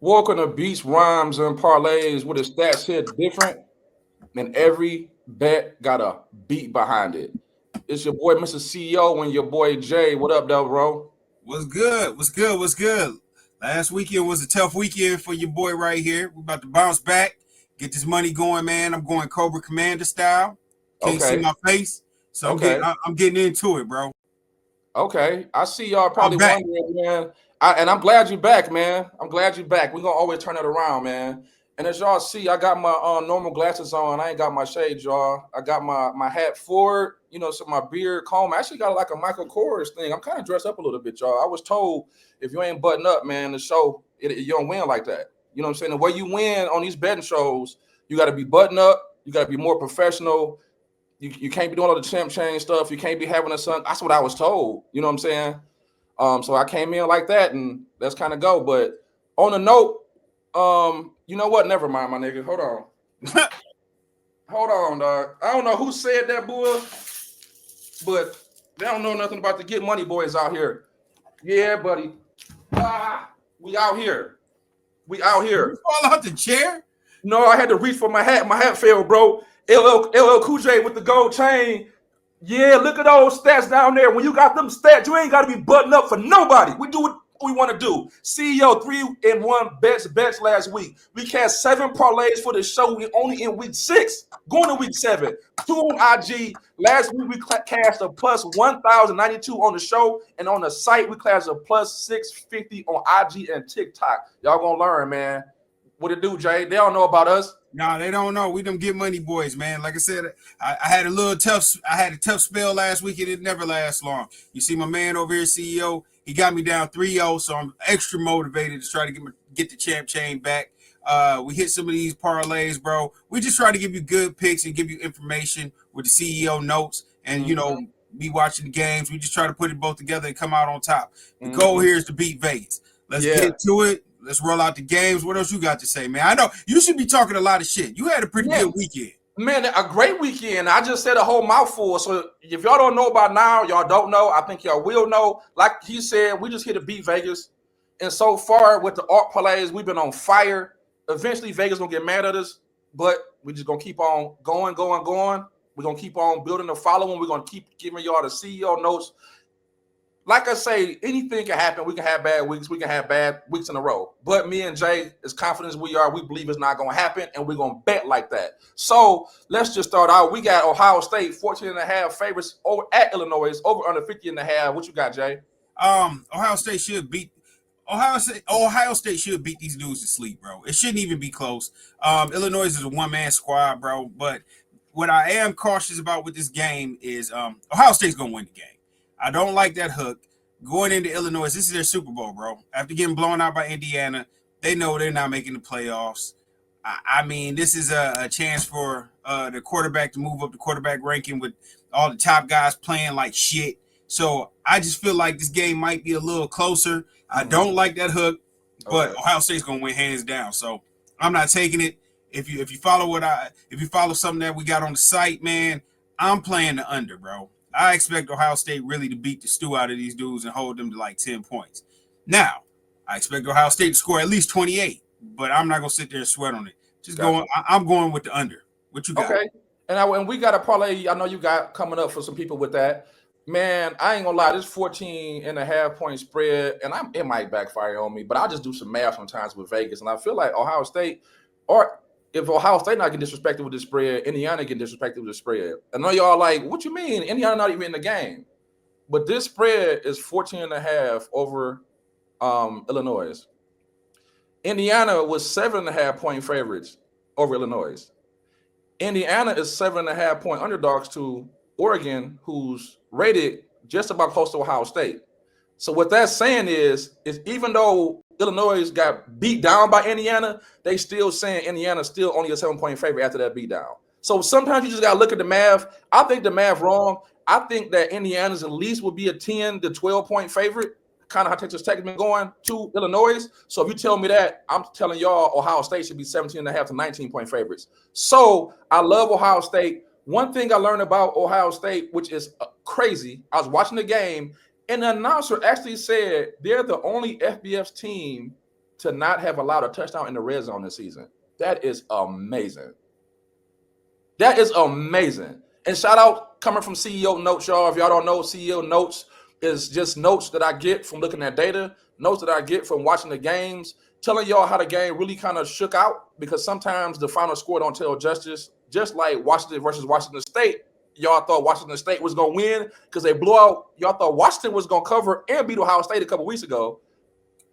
Welcome to Beats, Rhymes, and Parlays, where the stats hit different and every bet got a beat behind it. It's your boy, Mr. CEO, and your boy, Jay. What up, though, bro? What's good? What's good? What's good? Last weekend was a tough weekend for your boy right here. We're about to bounce back, get this money going, man. I'm going Cobra Commander style. Can't see Okay, my face, so I'm getting okay, I'm getting into it, bro. okay. I see y'all I'm probably back. wondering, man. And I'm glad you're back, man. I'm glad you're back. We're going to always turn it around, man. And as y'all see, I got my normal glasses on. I ain't got my shades, y'all. I got my hat forward, so my beard comb. I actually got like a Michael Kors thing. I'm kind of dressed up a little bit, y'all. I was told if you ain't buttoned up, man, the show, you don't win like that. You know what I'm saying? The way you win on these betting shows, you got to be buttoned up. You got to be more professional. You can't be doing all the champ chain stuff. You can't be having a son. That's what I was told. You know what I'm saying? So I came in like that, and let's kind of go. But on a note, you know what? Never mind, my nigga. Hold on. Hold on, dog. I don't know who said that, boy, but they don't know nothing about the get money boys out here. Yeah, buddy. We out here. We out You here. fall out the chair? No, I had to reach for my hat. My hat fell, bro. LL Cool J with the gold chain. Yeah, look at those stats down there. When you got them stats, you ain't got to be buttoned up for nobody. We do what we want to do. CEO 3-1 bets last week. We cast 7 parlays for the show. We only in week 6, going to week 7. 2 on IG. Last week we cast a plus 1,092 on the show, and on the site we cast a plus 650 on IG and TikTok. Y'all gonna learn, man. What it do, Jay? They don't know about us. No, they don't know. We them get money boys, man. Like I said, I had a little tough. I had a tough spell last week, and it never lasts long. You see, my man over here, CEO, he got me down 3-0, so I'm extra motivated to try to get the champ chain back. We hit some of these parlays, bro. We just try to give you good picks and give you information with the CEO notes, and Mm-hmm. be watching the games. We just try to put it both together and come out on top. The goal Mm-hmm. here is to beat Vegas. Let's Yeah. get to it. Let's roll out the games. What else you got to say, man? I know you should be talking a lot of shit. You had a pretty Yeah. good weekend. Man, a great weekend. I just said a whole mouthful. So if y'all don't know about now, y'all don't know. I think y'all will know. Like he said, we just here to beat Vegas. And so far with the art plays, we've been on fire. Eventually, Vegas gonna get mad at us, but we just gonna keep on going, going, going. We're gonna keep on building the following. We're gonna keep giving y'all the CEO notes. Like I say, anything can happen. We can have bad weeks. We can have bad weeks in a row. But me and Jay, as confident as we are, we believe it's not going to happen, and we're going to bet like that. So let's just start out. We got Ohio State 14.5 favorites over at Illinois, over under 50.5. What you got, Jay? Ohio State should beat Ohio State should beat these dudes to sleep, bro. It shouldn't even be close. Illinois is a one-man squad, bro. But what I am cautious about with this game is Ohio State's gonna win the game. I don't like that hook. Going into Illinois, this is their Super Bowl, bro. After getting blown out by Indiana, they know they're not making the playoffs. I mean, this is a chance for the quarterback to move up the quarterback ranking with all the top guys playing like shit. So I just feel like this game might be a little closer. I don't like that hook, but Okay. Ohio State's gonna win hands down. So I'm not taking it. If you follow something that we got on the site, man, I'm playing the under, bro. I expect Ohio State really to beat the stew out of these dudes and hold them to like 10 points. Now, I expect Ohio State to score at least 28, but I'm not gonna sit there and sweat on it. Just Gotcha. going. I'm going with the under. What you got? Okay. And we got a parlay. I know you got coming up for some people with that. Man, I ain't gonna lie, this 14.5 point spread, and it might backfire on me, but I just do some math sometimes with Vegas, and I feel like Ohio State, or if Ohio State not getting disrespected with the spread, Indiana getting disrespected with the spread. I know y'all like, what you mean? Indiana not even in the game. But this spread is 14.5 over Illinois. Indiana was 7.5 point favorites over Illinois. Indiana is 7.5 point underdogs to Oregon, who's rated just about close to Ohio State. So what that's saying is even though Illinois got beat down by Indiana, they still saying Indiana's still only a 7 point favorite after that beat down. So sometimes you just gotta look at the math. I think the math wrong. I think that Indiana's at least would be a 10 to 12 point favorite, kind of how Texas Tech has been going to Illinois. So if you tell me that, I'm telling y'all Ohio State should be 17.5 to 19 point favorites. So I love Ohio State. One thing I learned about Ohio State, which is crazy, I was watching the game, and the announcer actually said they're the only FBS team to not have allowed a touchdown in the red zone this season. That is amazing. That is amazing. And shout out coming from CEO Notes, y'all. If y'all don't know, CEO Notes is just notes that I get from looking at data, notes that I get from watching the games, telling y'all how the game really kind of shook out, because sometimes the final score don't tell justice. Just like Washington versus Washington State, y'all thought Washington State was going to win because they blew out. Y'all thought Washington was going to cover and beat Ohio State a couple weeks ago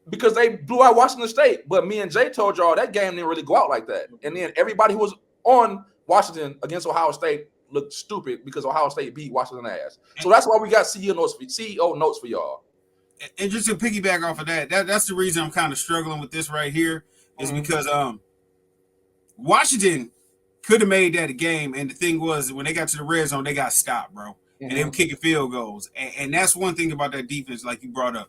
because they blew out Washington State. But me and Jay told y'all that game didn't really go out like that. And then everybody who was on Washington against Ohio State looked stupid because Ohio State beat Washington ass. So that's why we got CEO notes for y'all. And just to piggyback off of that's the reason I'm kind of struggling with this right here is because Washington could have made that a game, and the thing was when they got to the red zone, they got stopped, bro, and they were kicking field goals, and that's one thing about that defense, like you brought up,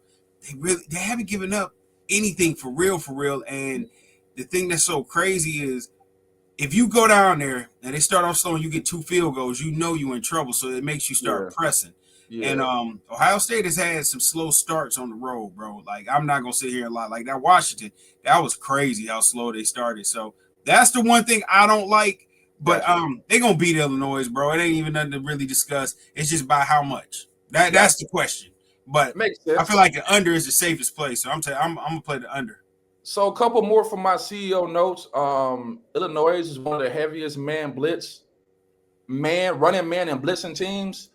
they haven't given up anything for real, and the thing that's so crazy is if you go down there and they start off slow and you get 2 field goals, you know you're in trouble, so it makes you start pressing. Yeah. And Ohio State has had some slow starts on the road, bro. Like, I'm not going to sit here and lie. Like, that Washington, that was crazy how slow they started. So that's the one thing I don't like. But they're going to beat Illinois, bro. It ain't even nothing to really discuss. It's just by how much. That's the question. But I feel like the under is the safest play. So I'm going to play the under. So a couple more from my CEO notes. Illinois is one of the heaviest running man and blitzing teams.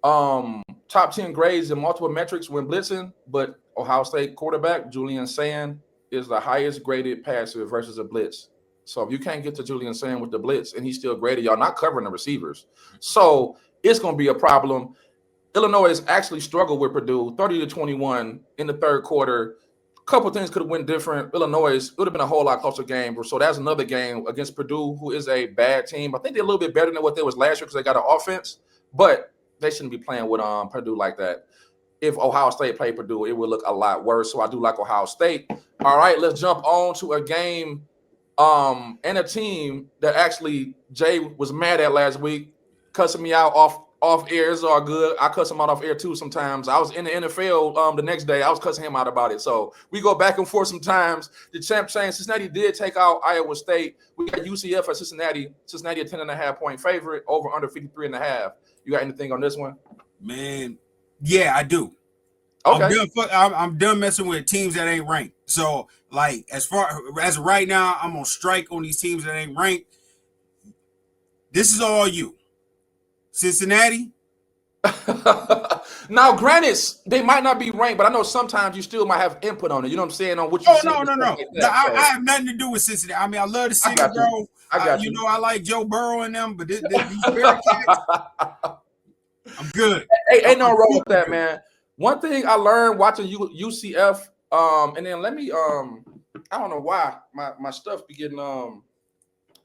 Top 10 grades in multiple metrics when blitzing, but Ohio State quarterback Julian Sand is the highest graded passer versus a blitz. So if you can't get to Julian Sand with the blitz and he's still graded, y'all not covering the receivers. So it's going to be a problem. Illinois has actually struggled with Purdue 30-21 in the third quarter. Couple things could have went different. Illinois, it would have been a whole lot closer game. So that's another game against Purdue, who is a bad team. I think they're a little bit better than what they was last year because they got an offense, but they shouldn't be playing with Purdue like that. If Ohio State played Purdue, it would look a lot worse. So I do like Ohio State. All right, let's jump on to a game and a team that actually Jay was mad at last week, cussing me out off air. It's all good. I cuss him out off air too sometimes. I was in the NFL the next day. I was cussing him out about it. So we go back and forth sometimes. The champ saying Cincinnati did take out Iowa State. We got UCF at Cincinnati. Cincinnati a 10.5-point favorite, over under 53.5. You got anything on this one? Man, yeah, I do. Okay. I'm done messing with teams that ain't ranked. So, like, as far as right now, I'm gonna strike on these teams that ain't ranked. This is all you. Cincinnati. Now, granted, they might not be ranked, but I know sometimes you still might have input on it. You know what I'm saying? On what you no. Like I have nothing to do with Cincinnati. I mean, I love the city, bro. I got you. You know, I like Joe Burrow and them, but these Bearcats, I'm good. Hey, ain't no wrong with that, man. One thing I learned watching UCF, and then let me, I don't know why my stuff be getting,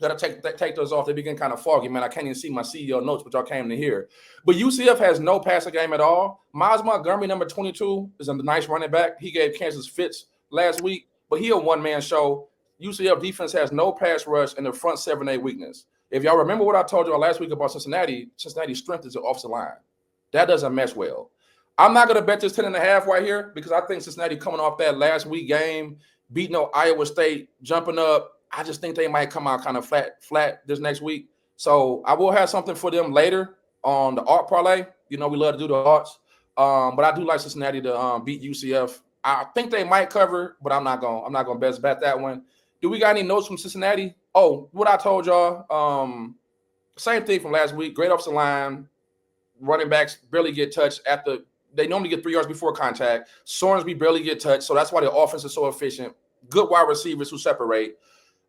gotta take those off. They be getting kind of foggy, man. I can't even see my CEO notes, which y'all came to hear. But UCF has no passing game at all. Miles Montgomery, number 22, is a nice running back. He gave Kansas fits last week, but he a one-man show. UCF defense has no pass rush, and the front 7-8 weakness. If y'all remember what I told y'all last week about Cincinnati's strength is the offensive line. That doesn't mesh well. I'm not going to bet this 10.5 right here because I think Cincinnati coming off that last week game, beating Iowa State, jumping up. I just think they might come out kind of flat this next week. So I will have something for them later on the art parlay. You know, we love to do the arts. But I do like Cincinnati to beat UCF. I think they might cover, but I'm not gonna best bet that one. Do we got any notes from Cincinnati? Oh, what I told y'all. Same thing from last week. Great offensive line. Running backs barely get touched they normally get 3 yards before contact. Sorensby barely get touched, so that's why the offense is so efficient. Good wide receivers who separate.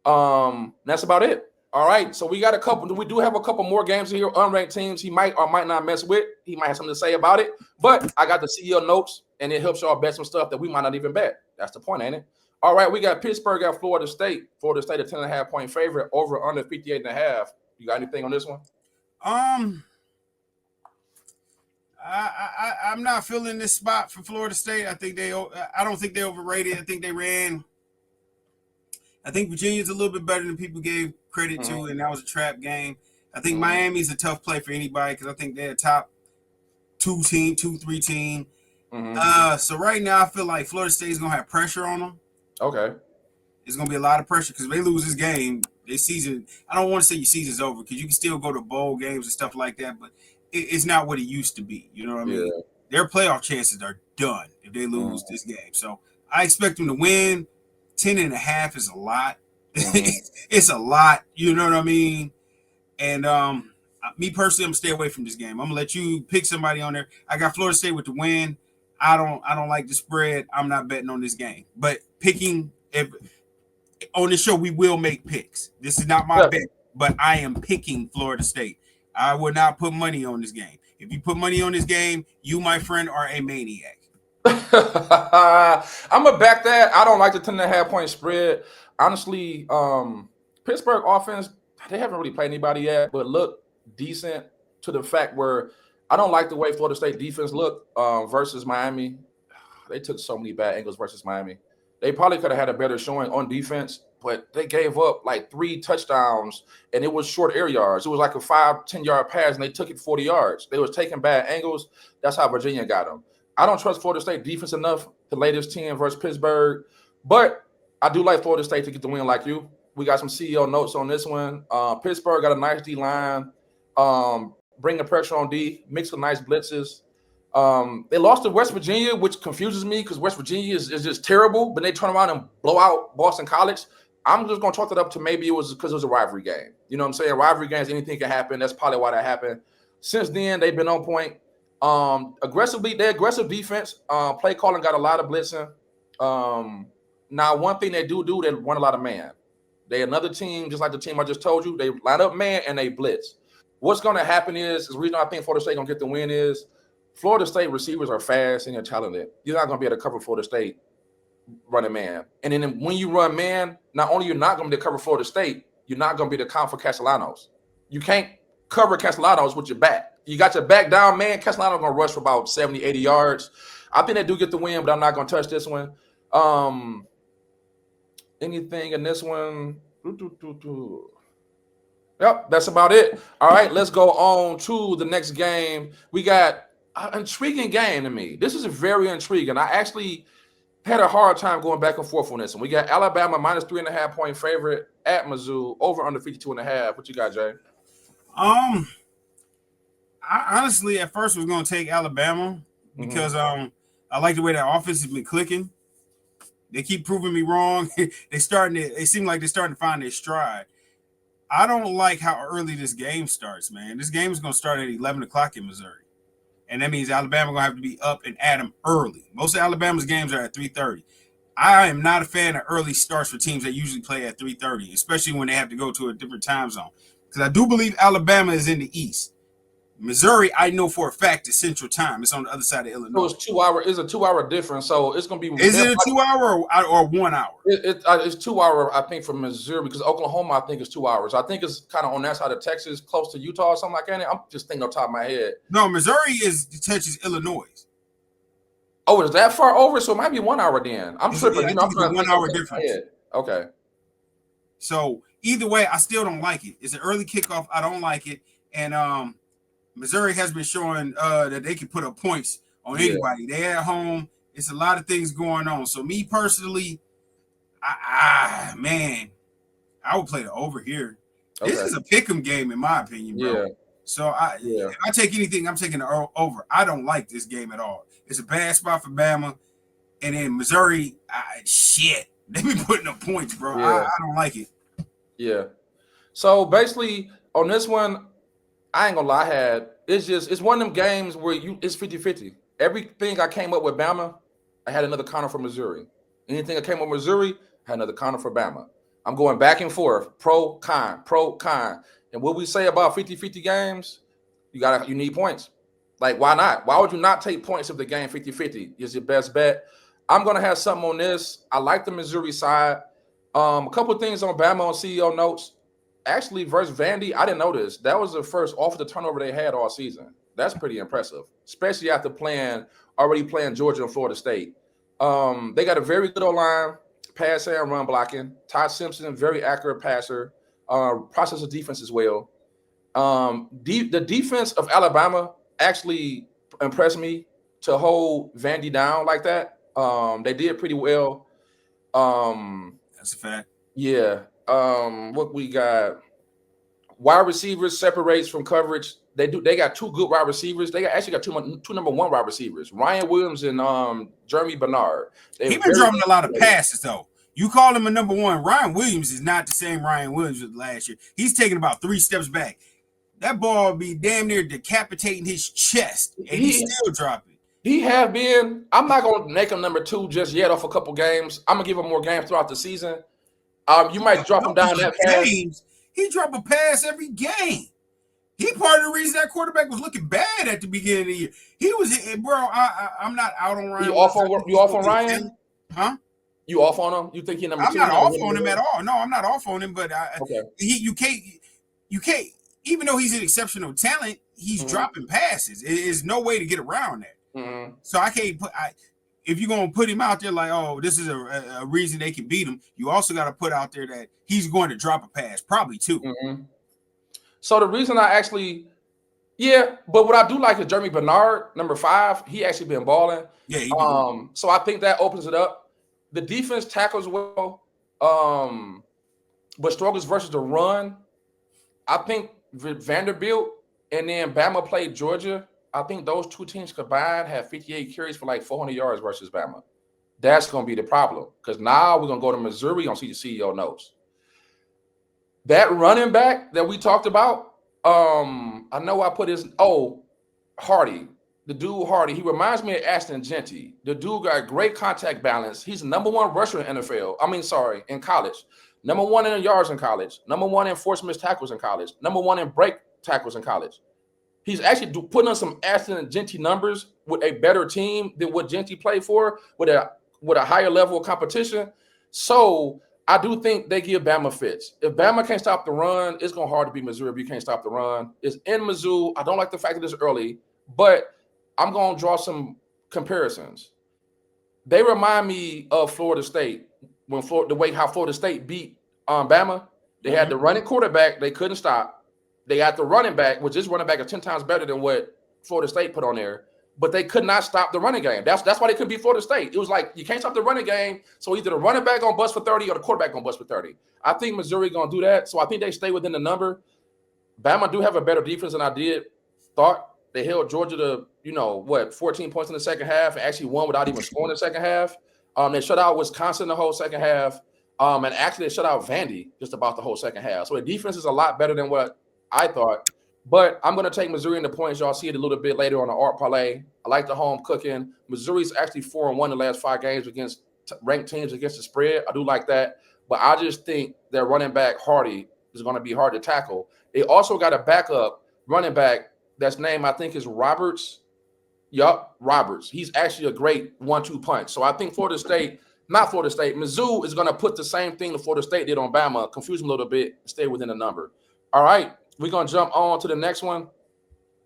That's about it. All right, so we got a couple. We do have a couple more games here. Unranked teams he might or might not mess with. He might have something to say about it. But I got the CEO notes, and it helps y'all bet some stuff that we might not even bet. That's the point, ain't it? All right, we got Pittsburgh at Florida State. Florida State a 10.5-point favorite, over under 58.5. You got anything on this one? I'm not feeling this spot for Florida State. I don't think they overrated. I think they ran. I think Virginia's a little bit better than people gave credit to, and that was a trap game. I think Miami's a tough play for anybody because I think they're a top 2-3 team. So right now I feel like Florida State's gonna have pressure on them. Okay. It's going to be a lot of pressure because if they lose this game, their season, I don't want to say your season's over because you can still go to bowl games and stuff like that, but it's not what it used to be. You know what I mean? Yeah. Their playoff chances are done if they lose this game. So I expect them to win. 10.5 is a lot. It's a lot. You know what I mean? And me personally, I'm gonna stay away from this game. I'm gonna let you pick somebody on there. I got Florida State with the win. I don't like the spread. I'm not betting on this game. But picking on this show, we will make picks. This is not my bet, but I am picking Florida State. I would not put money on this game. If you put money on this game, you, my friend, are a maniac. I'm gonna back that. I don't like the 10.5-point spread. Honestly, Pittsburgh offense, they haven't really played anybody yet, but look decent to the fact where I don't like the way Florida State defense looked versus Miami. They took so many bad angles versus Miami. They probably could have had a better showing on defense, but they gave up like 3 touchdowns, and it was short air yards. It was like a 5-10-yard pass, and they took it 40 yards. They was taking bad angles. That's how Virginia got them. I don't trust Florida State defense enough to lay this 10 versus Pittsburgh, but I do like Florida State to get the win like you. We got some CEO notes on this one. Pittsburgh got a nice D-line, bringing pressure on D, mix with nice blitzes. They lost to West Virginia, which confuses me because West Virginia is just terrible, but they turn around and blow out Boston College. I'm just going to chalk that up to maybe it was because it was a rivalry game. You know what I'm saying? Rivalry games, anything can happen. That's probably why that happened. Since then, they've been on point. Their aggressive defense, play calling got a lot of blitzing. Now, one thing they do, they run a lot of man. They another team, just like the team I just told you, they line up man and they blitz. What's going to happen is the reason I think Florida State going to get the win is Florida State receivers are fast and they're talented. You're not going to be able to cover Florida State running man. And then when you run man, not only you're not going to be able to cover Florida State, you're not going to be able to count for Castellanos. You can't cover Castellanos with your back. You got your back down, man. Castellanos going to rush for about 70, 80 yards. I think they do get the win, but I'm not going to touch this one. Anything in this one? Yep, that's about it. All right, let's go on to the next game. We got an intriguing game to me. This is very intriguing. I actually had a hard time going back and forth on this one. We got Alabama minus 3.5-point favorite at Mizzou, over under 52.5. What you got, Jay? I honestly at first was going to take Alabama because I like the way that offense has been clicking. They keep proving me wrong. They seem like they're starting to find their stride. I don't like how early this game starts, man. This game is going to start at 11 o'clock in Missouri. And that means Alabama going to have to be up and at them early. Most of Alabama's games are at 3:30. I am not a fan of early starts for teams that usually play at 3:30, especially when they have to go to a different time zone. Because I do believe Alabama is in the East. Missouri, I know for a fact, is Central Time. It's on the other side of Illinois. So it's 2 hour. It's a 2 hour difference. So it's going to be. Is it a 2 hour or 1 hour? It's 2 hour, I think, from Missouri because Oklahoma, I think, is 2 hours. I think it's kind of on that side of Texas, close to Utah or something like that. I'm just thinking off the top of my head. No, Missouri touches Illinois. Oh, is that far over? So it might be 1 hour then. I'm tripping. Yeah, I think it's a 1 hour difference. Okay. So either way, I still don't like it. It's an early kickoff. I don't like it. And Missouri has been showing that they can put up points on anybody. They at home. It's a lot of things going on. So me personally, man, I would play the over here. Okay. This is a pick'em game in my opinion, bro. Yeah. So if I take anything, I'm taking the over. I don't like this game at all. It's a bad spot for Bama. And then Missouri, shit. They be putting up points, bro. Yeah. I don't like it. Yeah. So basically on this one, I ain't gonna lie, it's one of them games where it's 50-50. Everything I came up with Bama, I had another counter for Missouri. Anything I came up with Missouri, I had another counter for Bama. I'm going back and forth, pro, con. And what we say about 50-50 games, you need points. Like, why not? Why would you not take points if the game 50-50 is your best bet? I'm gonna have something on this. I like the Missouri side. A couple of things on Bama on CEO notes. Actually, versus Vandy, I didn't know this. That was the first offensive turnover they had all season. That's pretty impressive, especially after already playing Georgia and Florida State. They got a very good O-line, pass and run blocking. Todd Simpson, very accurate passer, process of defense as well. The defense of Alabama actually impressed me to hold Vandy down like that. They did pretty well. That's a fact. Yeah. What we got? Wide receivers separates from coverage. They got two good wide receivers. They actually got two number one wide receivers, Ryan Williams and Jeremy Bernard. He They're been very dropping a lot of passes though. You call him a number one. Ryan Williams is not the same Ryan Williams was last year. He's taking about 3 steps back. That ball would be damn near decapitating his chest, and he's still dropping. He have been. I'm not gonna make him number 2 just yet off a couple games. I'm gonna give him more games throughout the season. You might drop him down that games. He drop a pass every game. He part of the reason that quarterback was looking bad at the beginning of the year. He was, bro. I'm not out on Ryan. You off on Ryan? Huh? You off on him? You think he number 2? I'm not off on him at all. No, I'm not off on him. But okay. You can't. Even though he's an exceptional talent, he's dropping passes. There's no way to get around that. So I can't put. If you're gonna put him out there like, oh, this is a reason they can beat him, you also got to put out there that he's going to drop a pass, probably too. So the reason I actually, but what I do like is Jeremy Bernard, number 5. He actually been balling. Yeah. So I think that opens it up. The defense tackles well, but struggles versus the run. I think Vanderbilt and then Bama played Georgia. I think those two teams combined have 58 carries for like 400 yards versus Bama. That's going to be the problem because now we're going to go to Missouri on CEO notes. That running back that we talked about, I know I put his, Hardy. The dude Hardy, he reminds me of Ashton Genty. The dude got great contact balance. He's number 1 rusher in NFL. In college. Number 1 in yards in college. Number 1 in forced missed tackles in college. Number 1 in break tackles in college. He's actually putting on some Ashton Genty numbers with a better team than what Genty played for, with a higher level of competition. So I do think they give Bama fits. If Bama can't stop the run, it's going to hard to beat Missouri if you can't stop the run. It's in Mizzou. I don't like the fact that it's early, but I'm going to draw some comparisons. They remind me of Florida State when how Florida State beat Bama. They had the running quarterback they couldn't stop. They got the running back, which is running back is 10 times better than what Florida State put on there, but they could not stop the running game. That's why they couldn't beat Florida State. It was like you can't stop the running game, so either the running back gonna bust for 30 or the quarterback gonna bust for 30. I think Missouri gonna do that, so I think they stay within the number. Bama do have a better defense than I thought. They held Georgia to 14 points in the second half and actually won without even scoring in the second half. They shut out Wisconsin the whole second half, and actually they shut out Vandy just about the whole second half. So the defense is a lot better than what I thought, but I'm going to take Missouri in the points. Y'all see it a little bit later on the art parlay. I like the home cooking. Missouri's actually 4-1 the last 5 games against ranked teams against the spread. I do like that, but I just think their running back Hardy is going to be hard to tackle. They also got a backup running back that's named I think is Roberts. Yup, Roberts. He's actually a great 1-2 punch. So I think Mizzou is going to put the same thing that Florida State did on Bama, confuse them a little bit, and stay within the number. All right. We're going to jump on to the next one.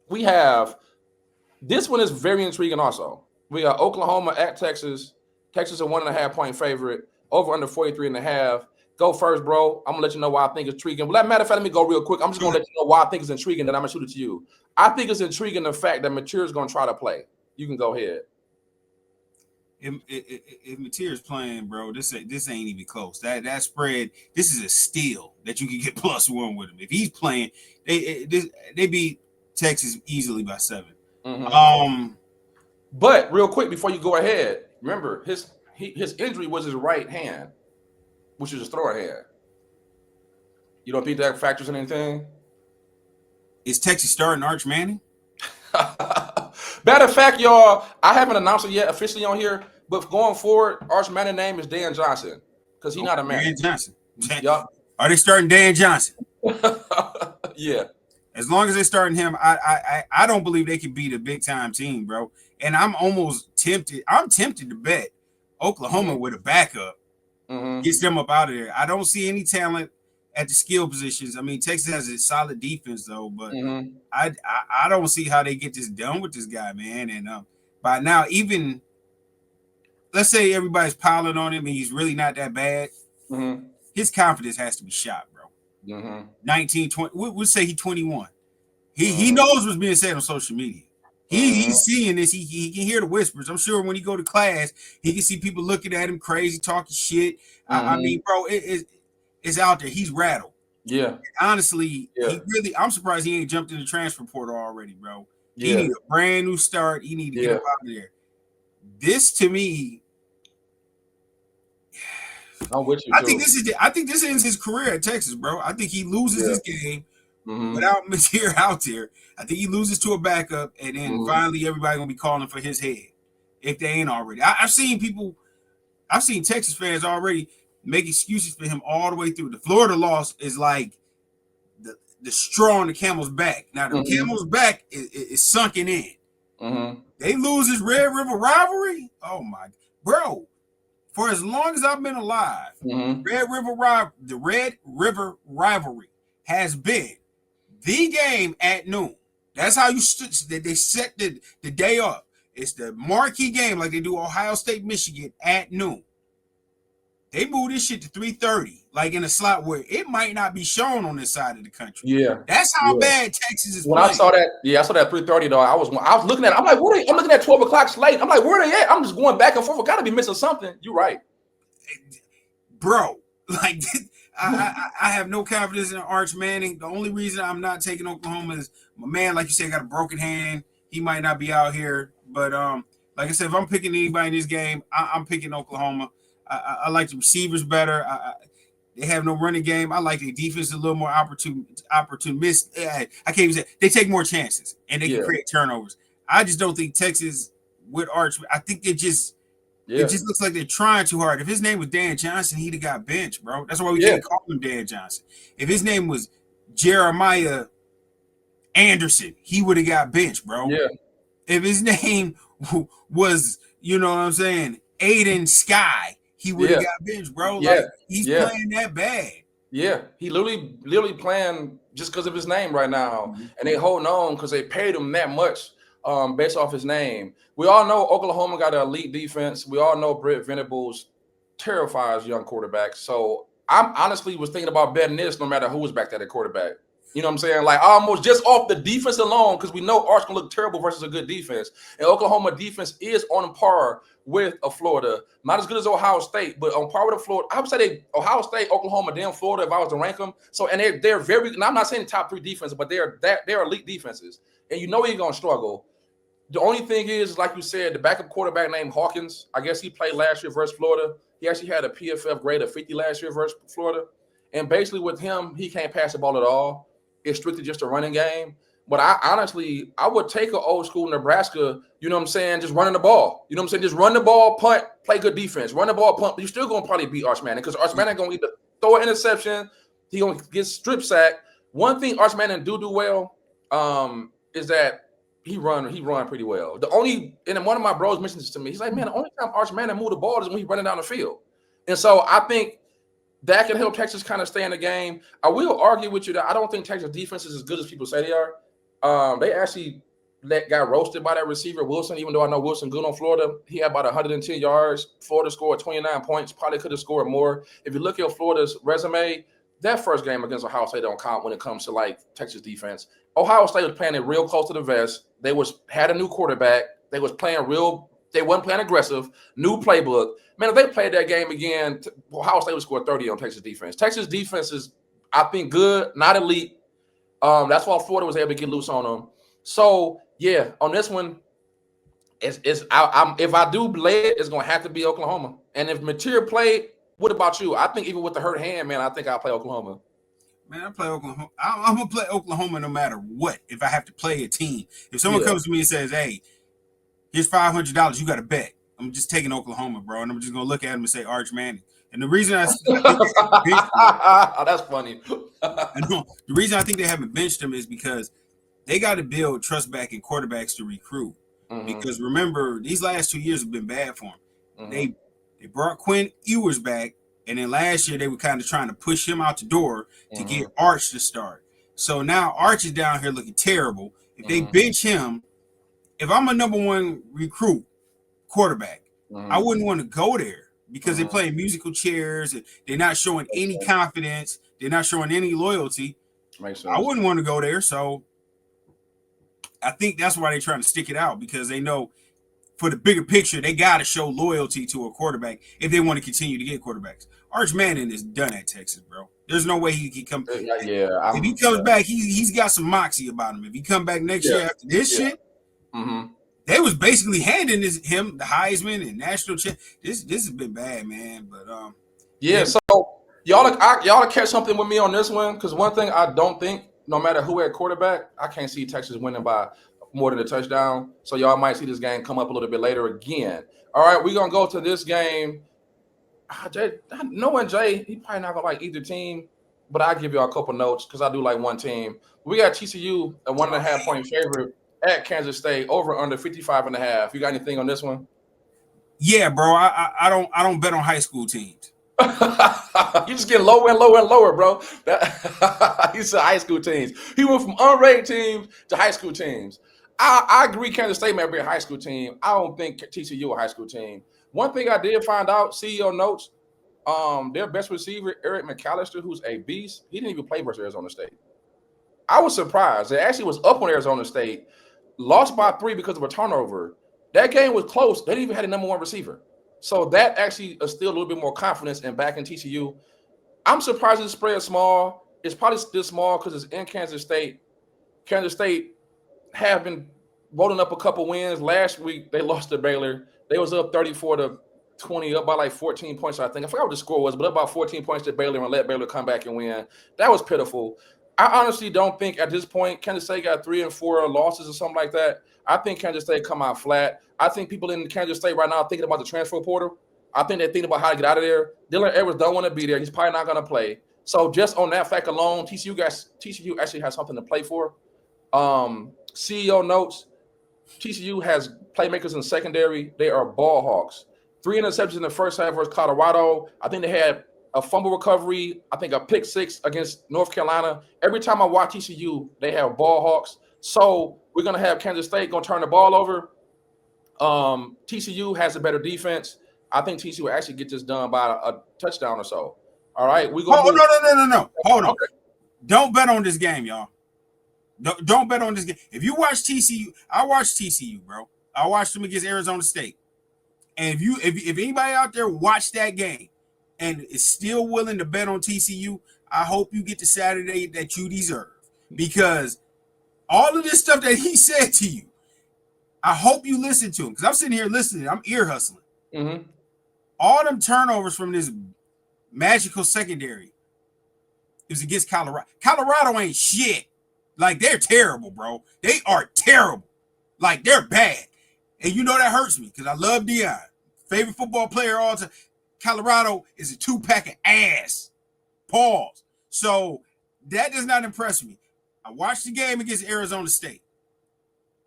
This one is very intriguing also. We got Oklahoma at Texas. Texas a 1.5 point favorite. Over under 43.5. Go first, bro. I'm going to let you know why I think it's intriguing. But matter of fact, let me go real quick. I'm just going to let you know why I think it's intriguing, then I'm going to shoot it to you. I think it's intriguing the fact that Mateer is going to try to play. You can go ahead. If Mateer's playing, bro, this ain't even close. That spread, this is a steal that you can get +1 with him. If he's playing, they beat Texas easily by 7. But real quick before you go ahead, remember his injury was his right hand, which is his throwing hand. You don't think that factors in anything? Is Texas starting Arch Manning? Matter of fact, y'all, I haven't announced it yet officially on here, but going forward, Arch Manning's name is Dan Johnson because he's not a man. Dan Johnson. Yep. Are they starting Dan Johnson? Yeah. As long as they're starting him, I don't believe they can beat a big time team, bro. And I'm almost tempted. I'm tempted to bet Oklahoma with a backup gets them up out of there. I don't see any talent at the skill positions. I mean, Texas has a solid defense though, but I don't see how they get this done with this guy, man. And by now, even let's say everybody's piling on him and he's really not that bad, his confidence has to be shot, bro. 19, 20, we'll say he's 21. He knows what's being said on social media. He's seeing this. He can hear the whispers. I'm sure when he go to class, he can see people looking at him crazy, talking shit. I mean, bro, it's out there. He's rattled. Yeah. Honestly, Yeah. I'm surprised he ain't jumped in the transfer portal already, bro. He Yeah. need a brand new start. He need to get up out of there. This to me, I'm with you. I think this ends his career at Texas, bro. I think he loses this game without Mateer out there. I think he loses to a backup, and then finally everybody gonna be calling for his head if they ain't already. I've seen Texas fans already make excuses for him all the way through. The Florida loss is like the straw on the camel's back. Now the camel's back is sunken in. They lose this Red River rivalry. Oh my, bro! For as long as I've been alive, the Red River rivalry has been the game at noon. That's how they set the day up. It's the marquee game, like they do Ohio State, Michigan at noon. They moved this shit to 3:30, like in a slot where it might not be shown on this side of the country. Yeah, that's how bad Texas is. When playing. I saw that 3:30 though, I was looking at it. I'm like, what? I'm looking at 12 o'clock slate. I'm like, where are they at? I'm just going back and forth. I gotta be missing something. You're right, bro. Like I have no confidence in Arch Manning. The only reason I'm not taking Oklahoma is my man, like you said, got a broken hand. He might not be out here, but like I said, if I'm picking anybody in this game, I'm picking Oklahoma. I like the receivers better. They have no running game. I like their defense a little more opportunist. I can't even say they take more chances and they can create turnovers. I just don't think Texas with Arch. I think it just looks like they're trying too hard. If his name was Dan Johnson, he'd have got benched, bro. That's why we can't call him Dan Johnson. If his name was Jeremiah Anderson, he would have got benched, bro. Yeah. If his name was, you know what I'm saying, Aiden Sky, he would have got benched, bro. Like he's playing that bad. Yeah, he literally playing just because of his name right now, and they holding on because they paid him that much based off his name. We all know Oklahoma got an elite defense. We all know Brett Venables terrifies young quarterbacks. So I'm honestly was thinking about betting this no matter who was back there at quarterback. You know what I'm saying? Like almost just off the defense alone, because we know Arch can look terrible versus a good defense. And Oklahoma defense is on par with a Florida. Not as good as Ohio State, but on par with a Florida. I would say Ohio State, Oklahoma, then Florida if I was to rank them. So and they're very. And I'm not saying the top 3 defenses, but they're elite defenses. And you know you're gonna struggle. The only thing is, like you said, the backup quarterback named Hawkins. I guess he played last year versus Florida. He actually had a PFF grade of 50 last year versus Florida. And basically with him, he can't pass the ball at all. It's strictly just a running game. But I would take an old school Nebraska, you know what I'm saying, just running the ball. You know what I'm saying? Just run the ball, punt, play good defense. Run the ball, punt. You're still going to probably beat Arch Manning because Arch Manning going to either throw an interception, he going to get strip sacked. One thing Arch Manning do well is that he run pretty well. And one of my bros mentioned this to me. He's like, man, the only time Arch Manning move the ball is when he's running down the field. And so I think that can help Texas kind of stay in the game. I will argue with you that I don't think Texas defense is as good as people say they are. They actually got roasted by that receiver, Wilson, even though I know Wilson good on Florida. He had about 110 yards. Florida scored 29 points. Probably could have scored more. If you look at Florida's resume, that first game against Ohio State don't count when it comes to, like, Texas defense. Ohio State was playing it real close to the vest. They had a new quarterback. They wasn't playing aggressive, new playbook. Man, if they played that game again, Ohio State would score 30 on Texas defense. Texas defense is, I think, good, not elite. That's why Florida was able to get loose on them. So, yeah, on this one, if I do play it, it's going to have to be Oklahoma. And if Mateer played, what about you? I think even with the hurt hand, man, I think I'll play Oklahoma. Man, I play Oklahoma. I'm going to play Oklahoma no matter what if I have to play a team. If someone comes to me and says, hey, here's $500, you got to bet. I'm just taking Oklahoma, bro, and I'm just going to look at him and say Arch Manning. And the reason I think that's funny. The reason I think they haven't benched him is because they got to build trust back in quarterbacks to recruit. Because remember, these last 2 years have been bad for him. They brought Quinn Ewers back, and then last year they were kind of trying to push him out the door to get Arch to start. So now Arch is down here looking terrible. If they bench him, if I'm a number 1 recruit quarterback, I wouldn't want to go there because they're playing musical chairs and they're not showing any confidence. They're not showing any loyalty. Makes sense. I wouldn't want to go there. So I think that's why they're trying to stick it out, because they know for the bigger picture, they got to show loyalty to a quarterback if they want to continue to get quarterbacks. Arch Manning is done at Texas, bro. There's no way he can come. If he comes back, he's got some moxie about him. If he come back next year after this shit, they was basically handing him the Heisman and national champ. This has been bad, man. But so y'all catch something with me on this one, because one thing I don't think, no matter who at quarterback, I can't see Texas winning by more than a touchdown. So y'all might see this game come up a little bit later again. All right, we're gonna go to this game. Knowing Jay, he probably not gonna like either team, but I'll give y'all a couple notes because I do like one team. We got TCU a 1.5 point favorite at Kansas State, over under 55.5. You got anything on this one? Yeah, bro. I don't bet on high school teams. You just get lower and lower and lower, bro. He said high school teams. He went from unrated teams to high school teams. I agree Kansas State may be a high school team. I don't think TCU a high school team. One thing I did find out, CEO notes, their best receiver, Eric McAllister, who's a beast, he didn't even play versus Arizona State. I was surprised. They actually was up on Arizona State, lost by 3 because of a turnover. That game was close. They didn't even have a number 1 receiver. So that actually instilled a little bit more confidence in backing TCU. I'm surprised the spread is small. It's probably still small because it's in Kansas State. Kansas State have been rolling up a couple wins. Last week, they lost to Baylor. They was up 34-20, up by like 14 points, I think. I forgot what the score was, but up about 14 points to Baylor and let Baylor come back and win. That was pitiful. I honestly don't think at this point Kansas State got 3 and 4 losses or something like that. I think Kansas State come out flat. I think people in Kansas State right now are thinking about the transfer portal. I think they're thinking about how to get out of there. Dylan Edwards don't want to be there. He's probably not going to play. So just on that fact alone, TCU actually has something to play for. CEO notes, TCU has playmakers in secondary. They are ball hawks. 3 interceptions in the first half versus Colorado. I think they had a fumble recovery. I think a pick 6 against North Carolina. Every time I watch TCU, they have ball hawks. So we're going to have Kansas State going to turn the ball over. TCU has a better defense. I think TCU will actually get this done by a touchdown or so. All right, we go. No. Hold on. Okay. Don't bet on this game, y'all. Don't bet on this game. If you watch TCU, I watched TCU, bro. I watched them against Arizona State. And if anybody out there watched that game and is still willing to bet on TCU, I hope you get the Saturday that you deserve. Because all of this stuff that he said to you, I hope you listen to him. Because I'm sitting here listening. I'm ear hustling. Mm-hmm. All them turnovers from this magical secondary is against Colorado. Colorado ain't shit. Like, they're terrible, bro. They are terrible. Like, they're bad. And you know that hurts me because I love Deion. Favorite football player all time. Colorado is a 2-pack of ass. Pause. So that does not impress me. I watched the game against Arizona State.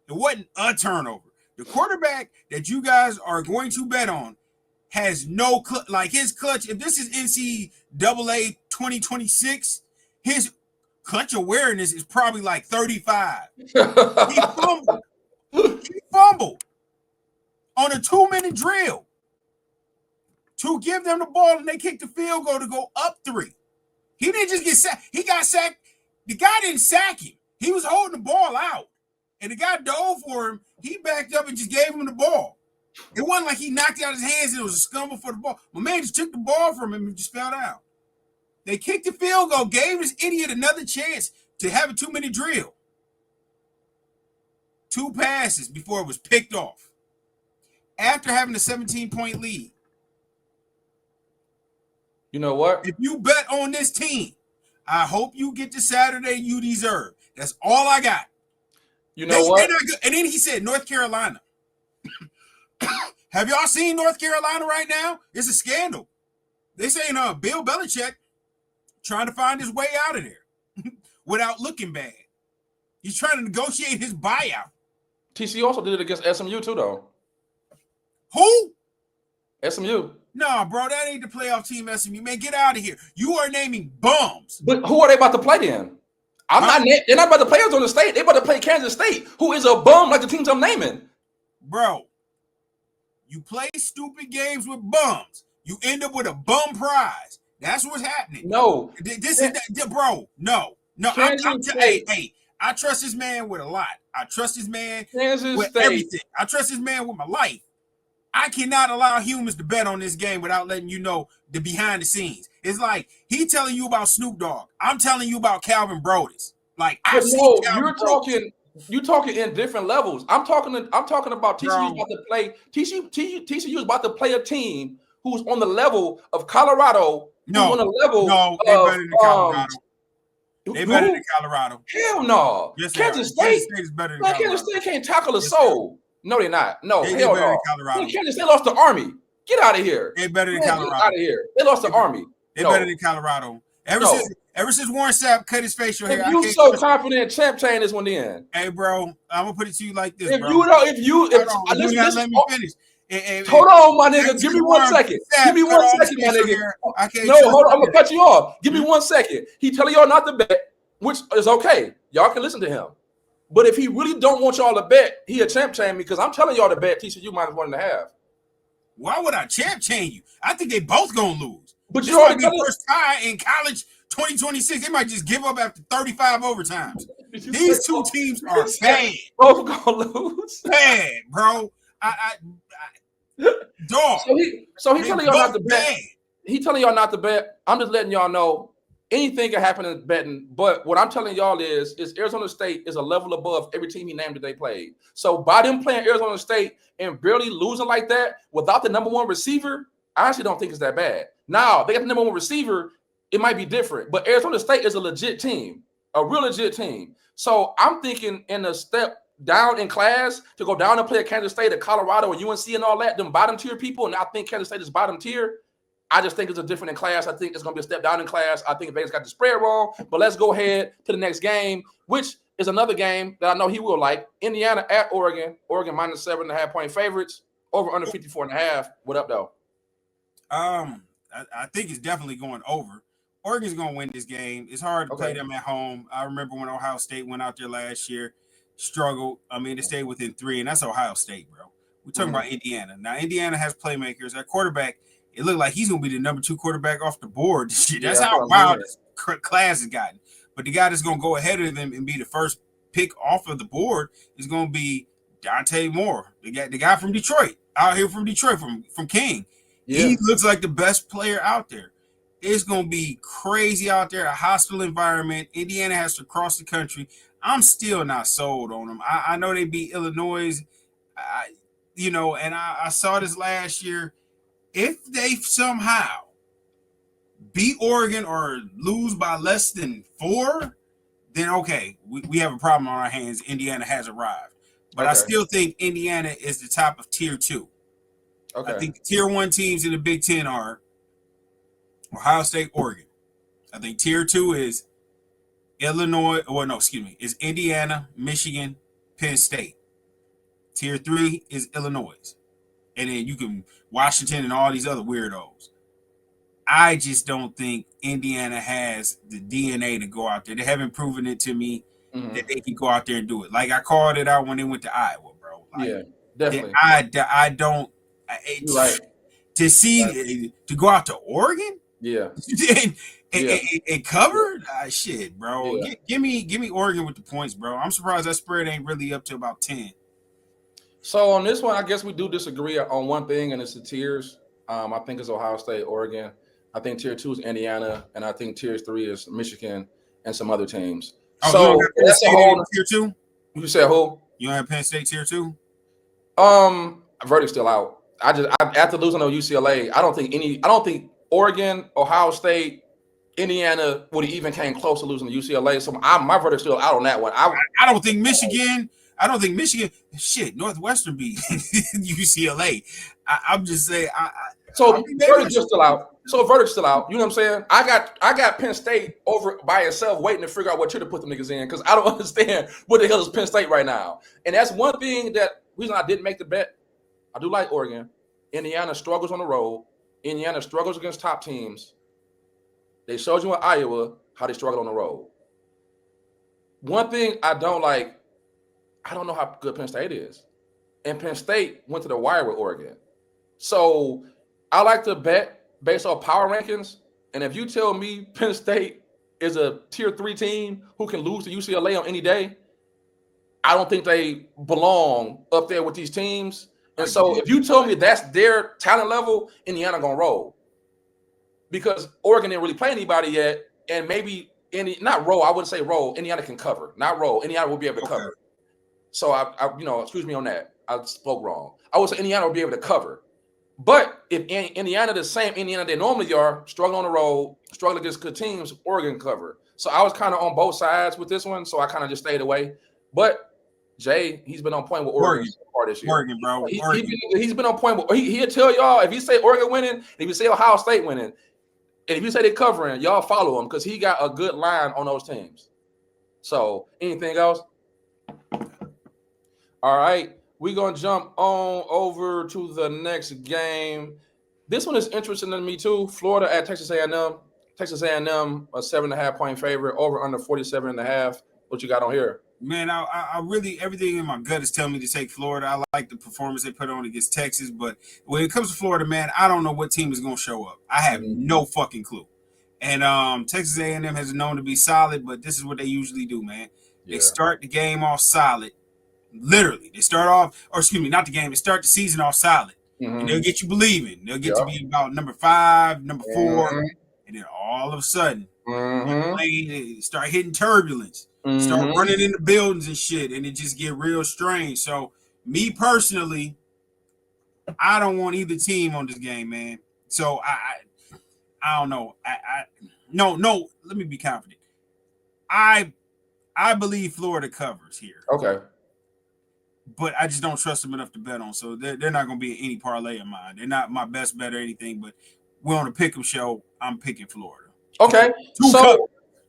It wasn't a turnover. The quarterback that you guys are going to bet on has no like his clutch. If this is NCAA 2026, his clutch awareness is probably like 35. He fumbled on a 2-minute drill to give them the ball, and they kicked the field goal to go up 3. He didn't just get sacked. He got sacked. The guy didn't sack him. He was holding the ball out, and the guy dove for him. He backed up and just gave him the ball. It wasn't like he knocked out his hands and it was a scramble for the ball. My man just took the ball from him and just fell down. They kicked the field goal, gave this idiot another chance to have a 2-minute drill. 2 passes before it was picked off. After having a 17-point lead. You know what? If you bet on this team, I hope you get the Saturday you deserve. That's all I got. You know what? And then he said North Carolina. Have y'all seen North Carolina right now? It's a scandal. They saying Bill Belichick trying to find his way out of there without looking bad. He's trying to negotiate his buyout. TCU also did it against SMU too, though. Who? SMU. No, bro, that ain't the playoff team, SMU. Man, get out of here. You are naming bums. But who are they about to play then? They're not about to play Arizona State. They're about to play Kansas State, who is a bum like the teams I'm naming. Bro, you play stupid games with bums. You end up with a bum prize. That's what's happening. No. This is, bro, no. I trust this man with a lot. I trust this man Kansas with State. everything. I trust this man with my life. I cannot allow humans to bet on this game without letting you know the behind the scenes. It's like he telling you about Snoop Dogg. I'm telling you about Calvin Brodus. Like I've seen Calvin Brodus. You're talking in different levels. I'm talking about TCU Bro. about to play. TCU is about to play a team who's on the level of Colorado. No, who's on the level they of, better than Colorado. They better than Colorado. Hell no. Yes, Kansas State. Kansas State is better than Colorado. Kansas State can't tackle a soul. No, they're not. No, they hell better no. than Colorado. Kansas State lost to Army. Get out of here. They better than Get Colorado. out of here. They lost to Army. They better than Colorado. Ever since Warren Sapp cut his facial hair, if you so confident, champ chain this one in. Hey, bro, I'm gonna put it to you like this, if bro. You know, if let me finish. Hold on, my nigga. Give me 1 second. Give me 1 second, my nigga. No, hold on. I'm gonna cut you off. Give me 1 second. He telling y'all not to bet, which is okay. Y'all can listen to him. But if he really don't want y'all to bet, he a champ chain me because I'm telling y'all to bet TCU minus 1.5. Why would I champ chain you? I think they both gonna lose. But you already be first tie in college 2026. They might just give up after 35 overtimes. These two teams are bad. Both gonna lose. Bad, bro. Dog. So he telling y'all not to bet. He telling y'all not to bet. I'm just letting y'all know anything can happen in betting. But what I'm telling y'all is Arizona State is a level above every team he named that they played. So by them playing Arizona State and barely losing like that without the number one receiver, I actually don't think it's that bad. Now, they got the number one receiver, it might be different. But Arizona State is a legit team, a real legit team. So I'm thinking in a step down in class to go down and play at Kansas State, at Colorado, and UNC and all that, them bottom tier people, and I think Kansas State is bottom tier. I just think it's a different in class. I think it's going to be a step down in class. I think Vegas got the spread wrong. But let's go ahead to the next game, which is another game that I know he will like. Indiana at Oregon. Oregon minus 7.5 point favorites. Over under 54.5. What up, though? I think it's definitely going over. Oregon's going to win this game. It's hard to play them at home. I remember when Ohio State went out there last year, struggled. I mean, they stayed within 3, and that's Ohio State, bro. We're talking about Indiana. Now, Indiana has playmakers. At quarterback, it looked like he's going to be the number 2 quarterback off the board this year. That's how wild this class has gotten. But the guy that's going to go ahead of them and be the first pick off of the board is going to be Dante Moore, the guy from Detroit, out here from Detroit, from King. Yeah. He looks like the best player out there. It's going to be crazy out there, a hostile environment. Indiana has to cross the country. I'm still not sold on them. I know they beat Illinois, and I saw this last year. If they somehow beat Oregon or lose by less than 4, then okay, we have a problem on our hands. Indiana has arrived. But I still think Indiana is the top of tier 2. Okay. I think tier 1 teams in the Big Ten are Ohio State, Oregon. I think tier 2 is is Indiana, Michigan, Penn State. Tier 3 is Illinois. And then you can Washington and all these other weirdos. I just don't think Indiana has the DNA to go out there. They haven't proven it to me that they can go out there and do it. Like I called it out when they went to Iowa, bro. Like, yeah, definitely. I don't. Right. To go out to Oregon, and cover, shit, bro. Yeah. Give me Oregon with the points, bro. I'm surprised that spread ain't really up to about 10. So on this one, I guess we do disagree on one thing, and it's the tiers. I think it's Ohio State, Oregon. I think tier 2 is Indiana, and I think tier 3 is Michigan and some other teams. So that's a whole tier 2. You said who? You don't have Penn State tier 2? Verdict's still out. After losing to UCLA, I don't think Oregon, Ohio State, Indiana would have even came close to losing to UCLA. So my verdict's still out on that one. I don't think Michigan. Shit, Northwestern beat UCLA. I'm just saying. Verdict's still out. So verdict's still out. You know what I'm saying? I got Penn State over by itself, waiting to figure out what tier to put them niggas in because I don't understand what the hell is Penn State right now. And that's one thing reason I didn't make the bet. I do like Oregon. Indiana struggles on the road. Indiana struggles against top teams. They showed you in Iowa how they struggle on the road. One thing I don't like, I don't know how good Penn State is. And Penn State went to the wire with Oregon. So I like to bet based on power rankings. And if you tell me Penn State is a tier 3 team who can lose to UCLA on any day, I don't think they belong up there with these teams. And so if you told me that's their talent level, Indiana gonna roll. Because Oregon didn't really play anybody yet, and maybe not roll. I wouldn't say roll. Indiana can cover, not roll. Indiana will be able to cover. So I excuse me on that. I spoke wrong. I would say Indiana will be able to cover. But if Indiana the same Indiana they normally are, struggling on the road, struggling against good teams, Oregon cover. So I was kind of on both sides with this one, so I kind of just stayed away. But Jay, he's been on point with Oregon so far this year. Oregon, bro. He's been on point. He'll tell y'all if he say Oregon winning, if you say Ohio State winning, and if you say they're covering, y'all follow him because he got a good line on those teams. So anything else? All right. We're going to jump on over to the next game. This one is interesting to me too. Florida at Texas A&M. Texas A&M, a 7.5-point favorite, over under 47.5. What you got on here? Man, I really, everything in my gut is telling me to take Florida. I like the performance they put on against Texas, but when it comes to Florida, man, I don't know what team is going to show up. I have no fucking clue. And Texas A&M has known to be solid, but this is what they usually do, man. They start the game off solid. Literally, they start off, or excuse me, not the game. They start the season off solid, and they'll get you believing. They'll get to be about number 5, number 4, and then all of a sudden, they start hitting turbulence, start running into buildings and shit, and it just get real strange. So, me personally, I don't want either team on this game, man. So I don't know. No. Let me be confident. I believe Florida covers here. Okay. But I just don't trust them enough to bet on. So they're not going to be in any parlay of mine. They're not my best bet or anything, but we're on a pick'em show. I'm picking Florida. Okay.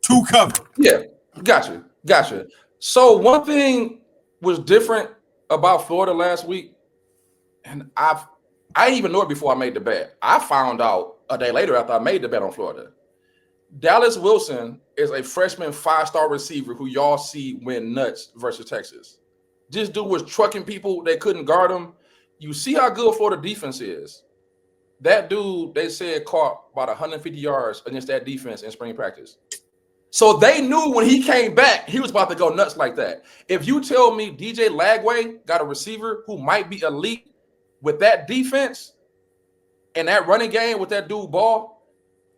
Two cover. Yeah. Gotcha. So one thing was different about Florida last week, and I didn't even know it before I made the bet. I found out a day later after I made the bet on Florida. Dallas Wilson is a freshman 5-star receiver who y'all see win nuts versus Texas. This dude was trucking people. They couldn't guard him. You see how good Florida defense is. That dude, they said, caught about 150 yards against that defense in spring practice. So they knew when he came back, he was about to go nuts like that. If you tell me DJ Lagway got a receiver who might be elite with that defense and that running game with that dude Ball,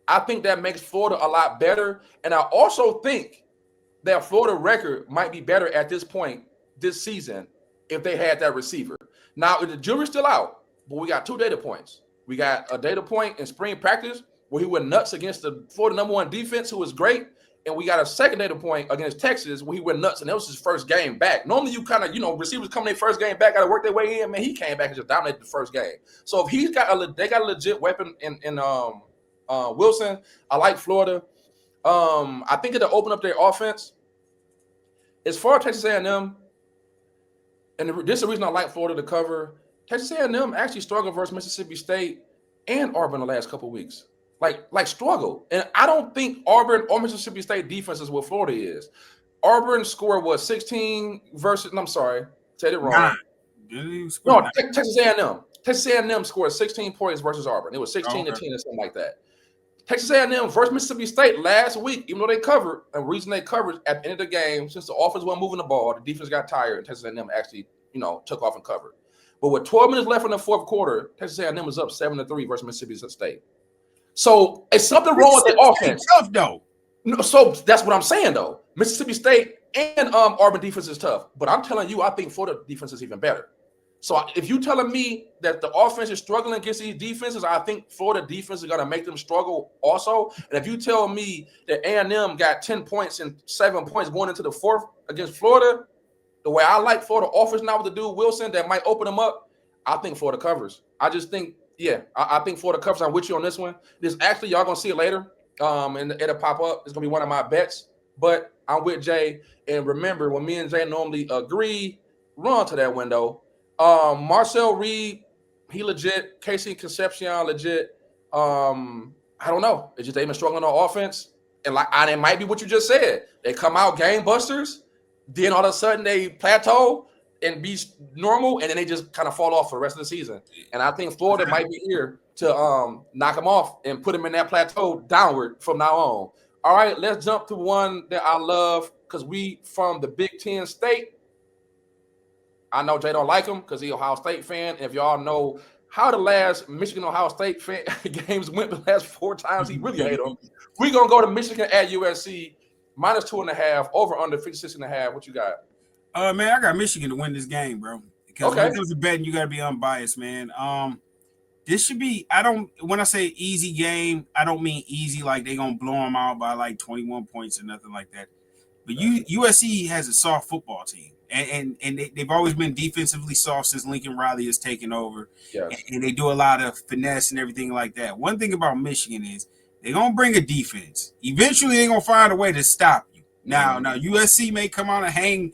I think that makes Florida a lot better. And I also think that Florida record might be better at this point this season if they had that receiver. Now, the jury's still out, but we got 2 data points. We got a data point in spring practice where he went nuts against the Florida #1 defense, who was great. And we got a second data point against Texas where he went nuts, and that was his first game back. Normally, you kind of, receivers come their first game back, got to work their way in. Man, he came back and just dominated the first game. So if he's got they got a legit weapon in Wilson. I like Florida. I think it'll open up their offense. As far as Texas A&M, and this is the reason I like Florida to cover. Texas A&M actually struggled versus Mississippi State and Auburn the last couple of weeks. Like struggle. And I don't think Auburn or Mississippi State defense is what Florida is. Auburn scored 16 versus, I'm sorry, said it wrong. No, Texas A&M. Texas A&M scored 16 points versus Auburn. It was 16 to 10 or something like that. Texas A&M versus Mississippi State last week, even though they covered, and the reason they covered at the end of the game, since the offense wasn't moving the ball, the defense got tired, and Texas A&M actually, took off and covered. But with 12 minutes left in the fourth quarter, Texas A&M was up 7-3 versus Mississippi State. So it's something wrong with the offense. Tough though. No, so that's what I'm saying though. Mississippi State and Auburn defense is tough, but I'm telling you, I think Florida defense is even better. So if you're telling me that the offense is struggling against these defenses, I think Florida defense is going to make them struggle also. And if you tell me that A&M got 10 points and 7 points going into the fourth against Florida, the way I like Florida offense now with the dude Wilson that might open them up, I think Florida covers. I just think, I think Florida covers. I'm with you on this one. This actually, y'all going to see it later, and it'll pop up. It's going to be one of my bets, but I'm with Jay. And remember, when me and Jay normally agree, run to that window. Marcel Reed, he legit. Casey Concepcion, legit. I don't know. It's just they've been struggling on offense. And it might be what you just said. They come out game busters, then all of a sudden they plateau and be normal, and then they just kind of fall off for the rest of the season. And I think Florida might be here to knock them off and put them in that plateau downward from now on. All right, let's jump to one that I love because we from the Big Ten state. I know Jay don't like him because he's an Ohio State fan. If y'all know how the last Michigan Ohio State games went the last 4 times, he really hate them. We're gonna go to Michigan at USC -2.5 over under 56.5. What you got? Man, I got Michigan to win this game, bro. Because when it comes to betting, you gotta be unbiased, man. This should be. When I say easy game, I don't mean easy like they're gonna blow them out by like 21 points or nothing like that. But USC has a soft football team, and they've always been defensively soft since Lincoln Riley has taken over. Yes. And they do a lot of finesse and everything like that. One thing about Michigan is they're gonna bring a defense. Eventually, they're gonna find a way to stop you. Now USC may come out and hang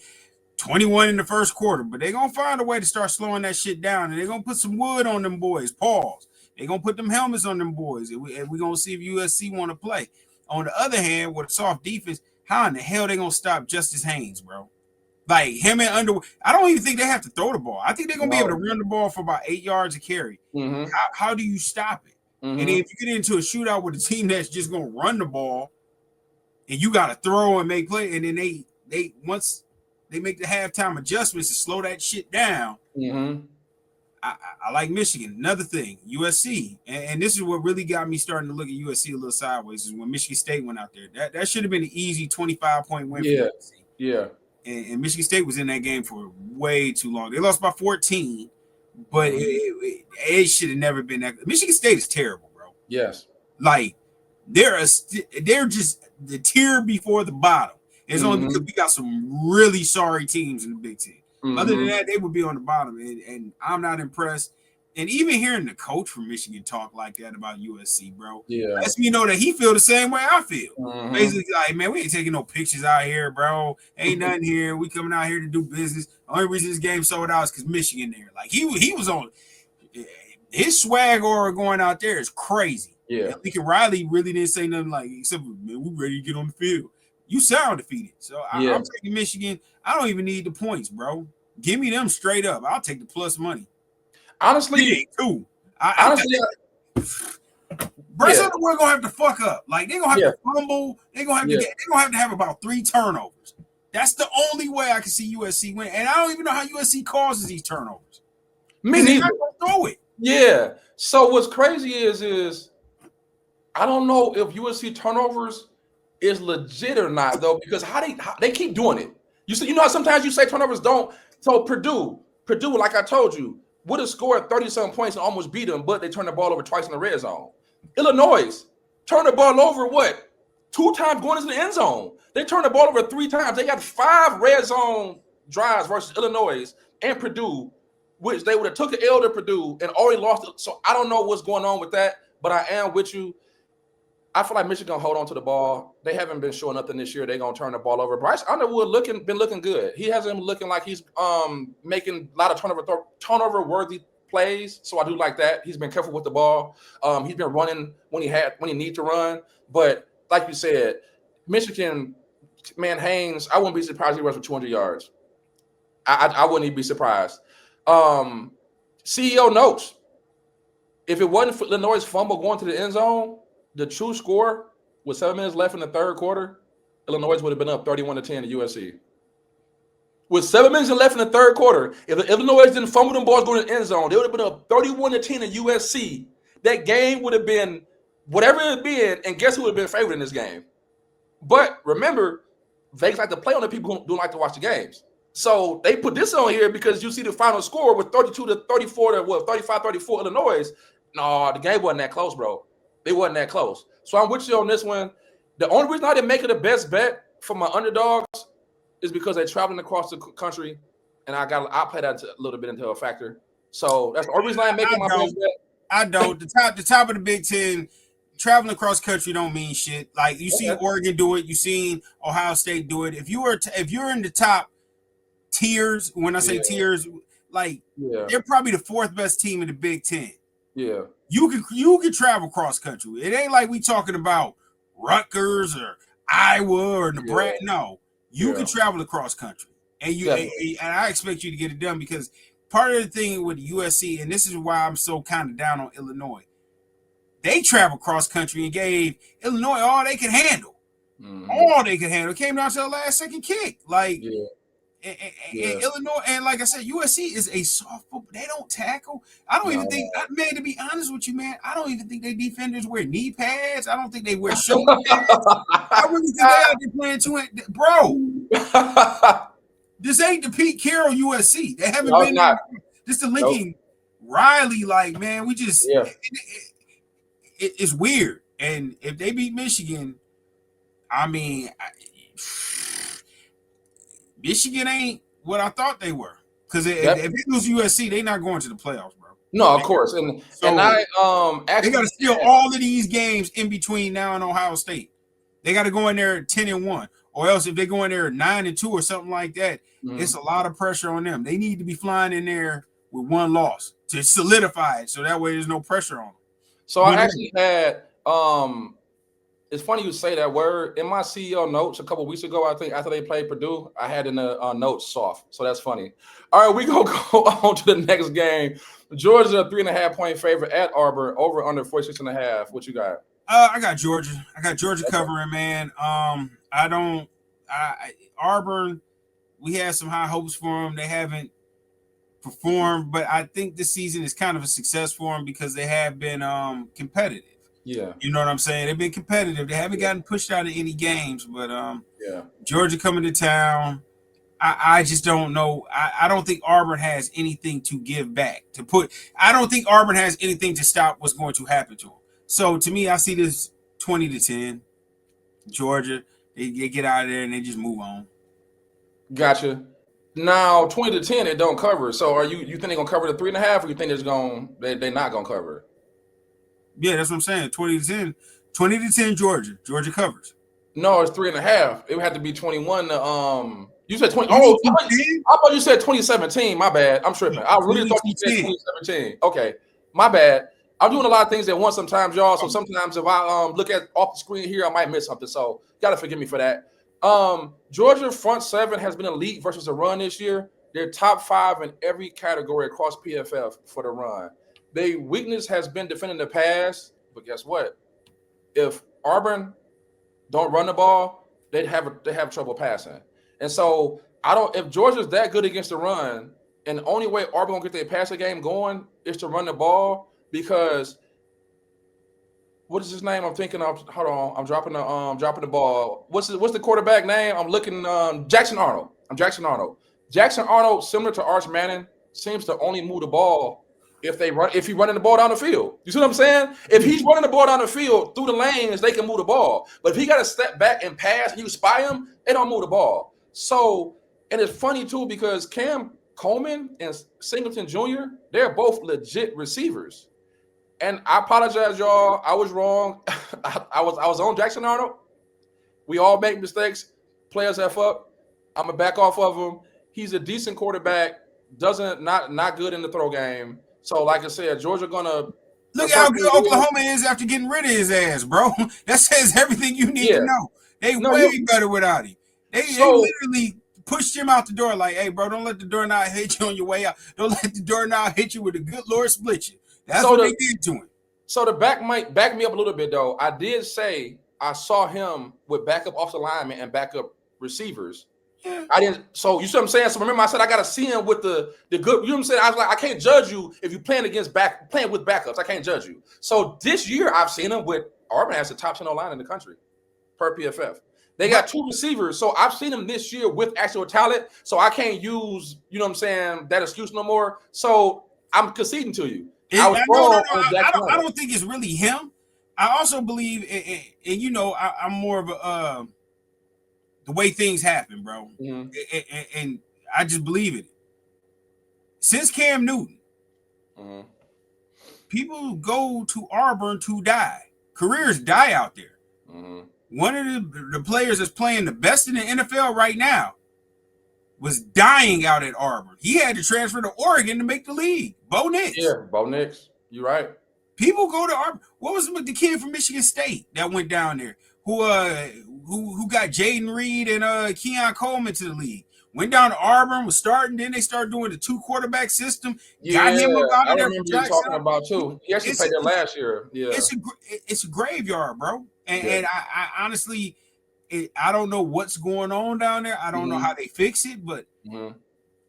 21 in the first quarter, but they're gonna find a way to start slowing that shit down, and they're gonna put some wood on them boys. Pause. They're gonna put them helmets on them boys, and we're gonna see if USC want to play. On the other hand, with a soft defense, how in the hell they gonna stop Justice Haynes, bro? Like him and Underwood. I don't even think they have to throw the ball. I think they're gonna be able to run the ball for about 8 yards a carry. How do you stop it? And if you get into a shootout with a team that's just gonna run the ball, and you gotta throw and make play, and then they once they make the halftime adjustments to slow that shit down. I like Michigan. Another thing, USC, and this is what really got me starting to look at USC a little sideways is when Michigan State went out there. That should have been an easy 25-point win for USC. Yeah. And Michigan State was in that game for way too long. They lost by 14, but it should have never been that. Michigan State is terrible, bro. Yes. Like they're just the tier before the bottom. It's only because we got some really sorry teams in the Big Ten. Other than that, they would be on the bottom, and I'm not impressed. And even hearing the coach from Michigan talk like that about USC, bro, lets me know that he feel the same way I feel. Basically, like, man, we ain't taking no pictures out here, bro. Ain't nothing here. We coming out here to do business. The only reason this game sold out is because Michigan there. Like he was on his swag aura going out there is crazy. Yeah, Lincoln Riley really didn't say nothing like except, man, we ready to get on the field. You sound defeated. So I'm taking Michigan. I don't even need the points, bro. Give me them straight up. I'll take the plus money. Honestly, too. Bryce Underwood gonna have to fuck up. Like they're gonna have to fumble. They're gonna have to have about 3 turnovers. That's the only way I can see USC win. And I don't even know how USC causes these turnovers. Me neither. Throw it. Yeah. So what's crazy is I don't know if USC turnovers is legit or not though, because how they keep doing it. You know how sometimes you say turnovers don't. So Purdue, like I told you, would have scored 30-some points and almost beat them, but they turned the ball over twice in the red zone. Illinois turned the ball over 2 times going into the end zone. They turned the ball over 3 times. They got 5 red zone drives versus Illinois and Purdue, which they would have took an L to Purdue and already lost it. So I don't know what's going on with that, but I am with you. I feel like Michigan gonna hold on to the ball. They haven't been showing nothing this year. They're gonna turn the ball over. Bryce Underwood been looking good. He hasn't been looking like he's making a lot of turnover worthy plays. So I do like that. He's been careful with the ball. He's been running when he needs to run. But like you said, Michigan, man, Haynes, I wouldn't be surprised if he runs for 200 yards. I wouldn't even be surprised. CEO notes, if it wasn't for Illinois' fumble going to the end zone, the true score with 7 minutes left in the third quarter, Illinois would have been up 31-10 to USC. With 7 minutes left in the third quarter, if the Illinois didn't fumble them balls going to the end zone, they would have been up 31-10 to USC. That game would have been whatever it had been, and guess who would have been favored in this game? But remember, Vegas like to play on the people who don't like to watch the games. So they put this on here because you see the final score with 32-34 to 35-34 Illinois. No, the game wasn't that close, bro. It wasn't that close. So I'm with you on this one. The only reason I didn't make it the best bet for my underdogs is because they're traveling across the country, and I play that a little bit into a factor. So that's the only reason I ain't making my best bet. I don't. The top of the Big Ten, traveling across country don't mean shit. Like you see Oregon do it, you seen Ohio State do it. If you're in the top tiers, when I say tiers, like they're probably the 4th best team in the Big Ten. Yeah. You can travel cross country. It ain't like we talking about Rutgers or Iowa or Nebraska. Yeah. No, you can travel across country, and I expect you to get it done because part of the thing with USC, and this is why I'm so kind of down on Illinois. They traveled cross country and gave Illinois all they could handle. All they could handle. It came down to the last second kick. Like And Illinois, and like I said, USC is a soft football. They don't tackle. I don't even think, man, to be honest with you, man, I don't even think they defenders wear knee pads. I don't think they wear shoulder pads. I really think they out there playing bro. This ain't the Pete Carroll USC. They haven't been. This the Lincoln Riley. Like, man, we just it's weird. And if they beat Michigan, I mean, Michigan ain't what I thought they were. Because if they lose USC, they're not going to the playoffs, bro. No, of course. And I actually, they got to steal all of these games in between now and Ohio State. They got to go in there 10-1, or else if they go in there 9-2 or something like that, it's a lot of pressure on them. They need to be flying in there with one loss to solidify it, so that way there's no pressure on them. So I actually had it's funny you say that word. In my CEO notes a couple weeks ago, I think after they played Purdue, I had in the notes soft. So that's funny. All right, we gonna go on to the next game. Georgia 3.5-point favorite at Auburn, over under 46.5. What you got? I got Georgia. I got Georgia covering, man. Auburn, we had some high hopes for them. They haven't performed, but I think this season is kind of a success for them because they have been competitive. Yeah. You know what I'm saying? They've been competitive. They haven't gotten pushed out of any games, but Georgia coming to town. I just don't know. I don't think Auburn has anything to give back. I don't think Auburn has anything to stop what's going to happen to them. So to me, I see this 20-10. Georgia, they get out of there and they just move on. Gotcha. Now 20-10, they don't cover. So are you think they're gonna cover the 3.5, or you think they're not gonna cover? Yeah, that's what I'm saying. 20-10. 20-10 Georgia. Georgia covers. No, it's 3.5. It would have to be 21 to you said 20. Oh, I thought you said 2017. My bad. I'm tripping. I really thought you said 2017. Okay. My bad. I'm doing a lot of things at once sometimes, y'all. So sometimes if I look at off the screen here, I might miss something. So gotta forgive me for that. Georgia front seven has been elite versus the run this year. They're top 5 in every category across PFF for the run. Their weakness has been defending the pass, but guess what? If Auburn don't run the ball, they have trouble passing. And so if Georgia's that good against the run, and the only way Auburn gonna get their passing game going is to run the ball, because what is his name? I'm thinking of. Hold on, I'm dropping the ball. What's the quarterback name? I'm looking. Jackson Arnold. Jackson Arnold. Jackson Arnold, similar to Arch Manning, seems to only move the ball if he's running the ball down the field. You see what I'm saying? If he's running the ball down the field through the lanes, they can move the ball. But if he got to step back and pass and you spy him, they don't move the ball. So, and it's funny too because Cam Coleman and Singleton Jr., they're both legit receivers. And I apologize, y'all. I was wrong. I was on Jackson Arnold. We all make mistakes. Players F up. I'm gonna back off of him. He's a decent quarterback. Not good in the throw game. So, like I said, Georgia gonna look at how good Oklahoma is after getting rid of his ass, bro. That says everything you need to know. They way better without him. They literally pushed him out the door like, hey, bro, don't let the doorknob hit you on your way out. Don't let the doorknob hit you with a good Lord split you. That's what they did to him. So to back me up a little bit, though, I did say I saw him with backup offensive linemen and backup receivers. Yeah. I didn't. So you see what I'm saying? So remember, I said I got to see him with the good. You know what I'm saying? I was like, I can't judge you if you're playing with backups. I can't judge you. So this year, I've seen him with Auburn as the top 10 line in the country per PFF. They got 2 receivers, so I've seen them this year with actual talent. So I can't use, you know what I'm saying, that excuse no more. So I'm conceding to you. I don't think it's really him. I also believe, and you know, I'm more of a the way things happen, bro. Mm-hmm. And I just believe it. Since Cam Newton, people go to Auburn to die. Careers die out there. Mm-hmm. One of the players that's playing the best in the NFL right now was dying out at Auburn. He had to transfer to Oregon to make the league. Bo Nix. Yeah, Bo Nix. You're right. People go to Auburn. What was with the kid from Michigan State that went down there who got Jaden Reed and Keon Coleman to the league? Went down to Auburn, was starting. Then they started doing the 2 quarterback system. Yeah, got him up out of there. I remember you talking about too. He actually played there last year. Yeah, it's a graveyard, bro. And I honestly, I don't know what's going on down there. I don't know how they fix it, but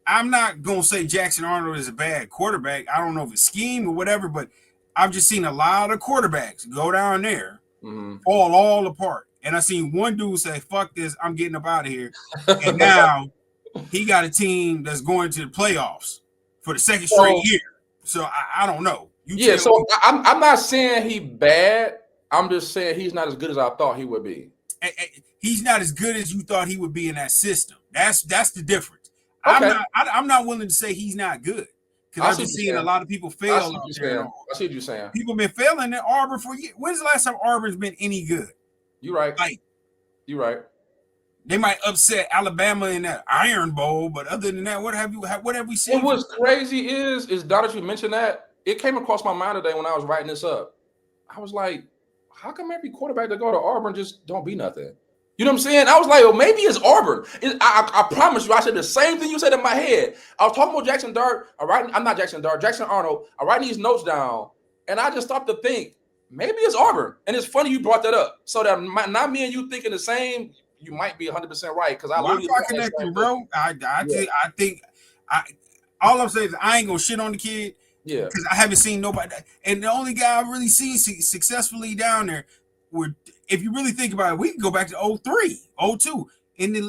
I'm not gonna say Jackson Arnold is a bad quarterback. I don't know if it's scheme or whatever, but I've just seen a lot of quarterbacks go down there, fall all apart. And I seen one dude say, "Fuck this, I'm getting up out of here." And now he got a team that's going to the playoffs for the second straight year. So I don't know. I'm not saying he bad. I'm just saying he's not as good as I thought he would be. He's not as good as you thought he would be in that system. That's the difference. Okay. I'm not willing to say he's not good because I've just seen a lot of people fail out there. I see what you're saying. People been failing at Auburn for years. When's the last time Auburn's been any good? You're right. You're right. They might upset Alabama in that Iron Bowl, but other than that, what have we seen? And what's crazy is now that you mentioned that, it came across my mind today when I was writing this up. I was like, how come every quarterback that go to Auburn just don't be nothing? You know what I'm saying? I was like, well, maybe it's Auburn. I promise you, I said the same thing you said in my head. I was talking about Jackson Dart. I'm not Jackson Dart, Jackson Arnold. I'm writing these notes down, and I just stopped to think, maybe it's Auburn. And it's funny you brought that up. So that not me and you thinking the same, you might be 100% right. Because I'm not connecting, bro. I think all I'm saying is I ain't gonna shit on the kid. Yeah. Because I haven't seen nobody. And the only guy I've really seen successfully down there were, if you really think about it, we can go back to 03, 02.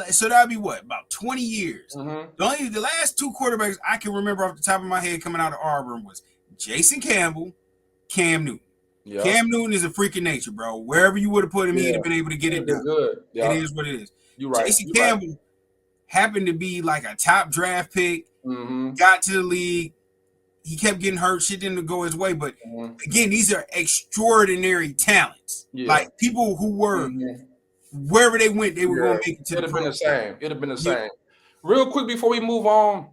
So that'd be what, about 20 years. The last two quarterbacks I can remember off the top of my head coming out of Auburn was Jason Campbell, Cam Newton. Yep. Cam Newton is a freak of nature, bro. Wherever you would have put him, he'd have been able to get it done. Good. Yep. It is what it is. You're right. Jason Campbell happened to be like a top draft pick, got to the league. He kept getting hurt. Shit didn't go his way. But again, these are extraordinary talents. Yeah. Like people who were wherever they went, they were going to make it to the pros. It'd have been the same. Real quick before we move on,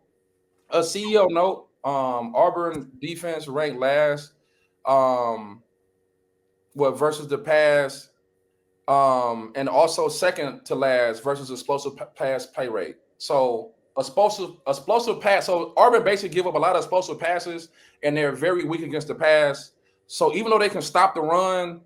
a CEO note: Auburn defense ranked last. Versus the pass, and also second to last versus explosive pass pay rate. So explosive pass. So Auburn basically give up a lot of explosive passes, and they're very weak against the pass. So even though they can stop the run,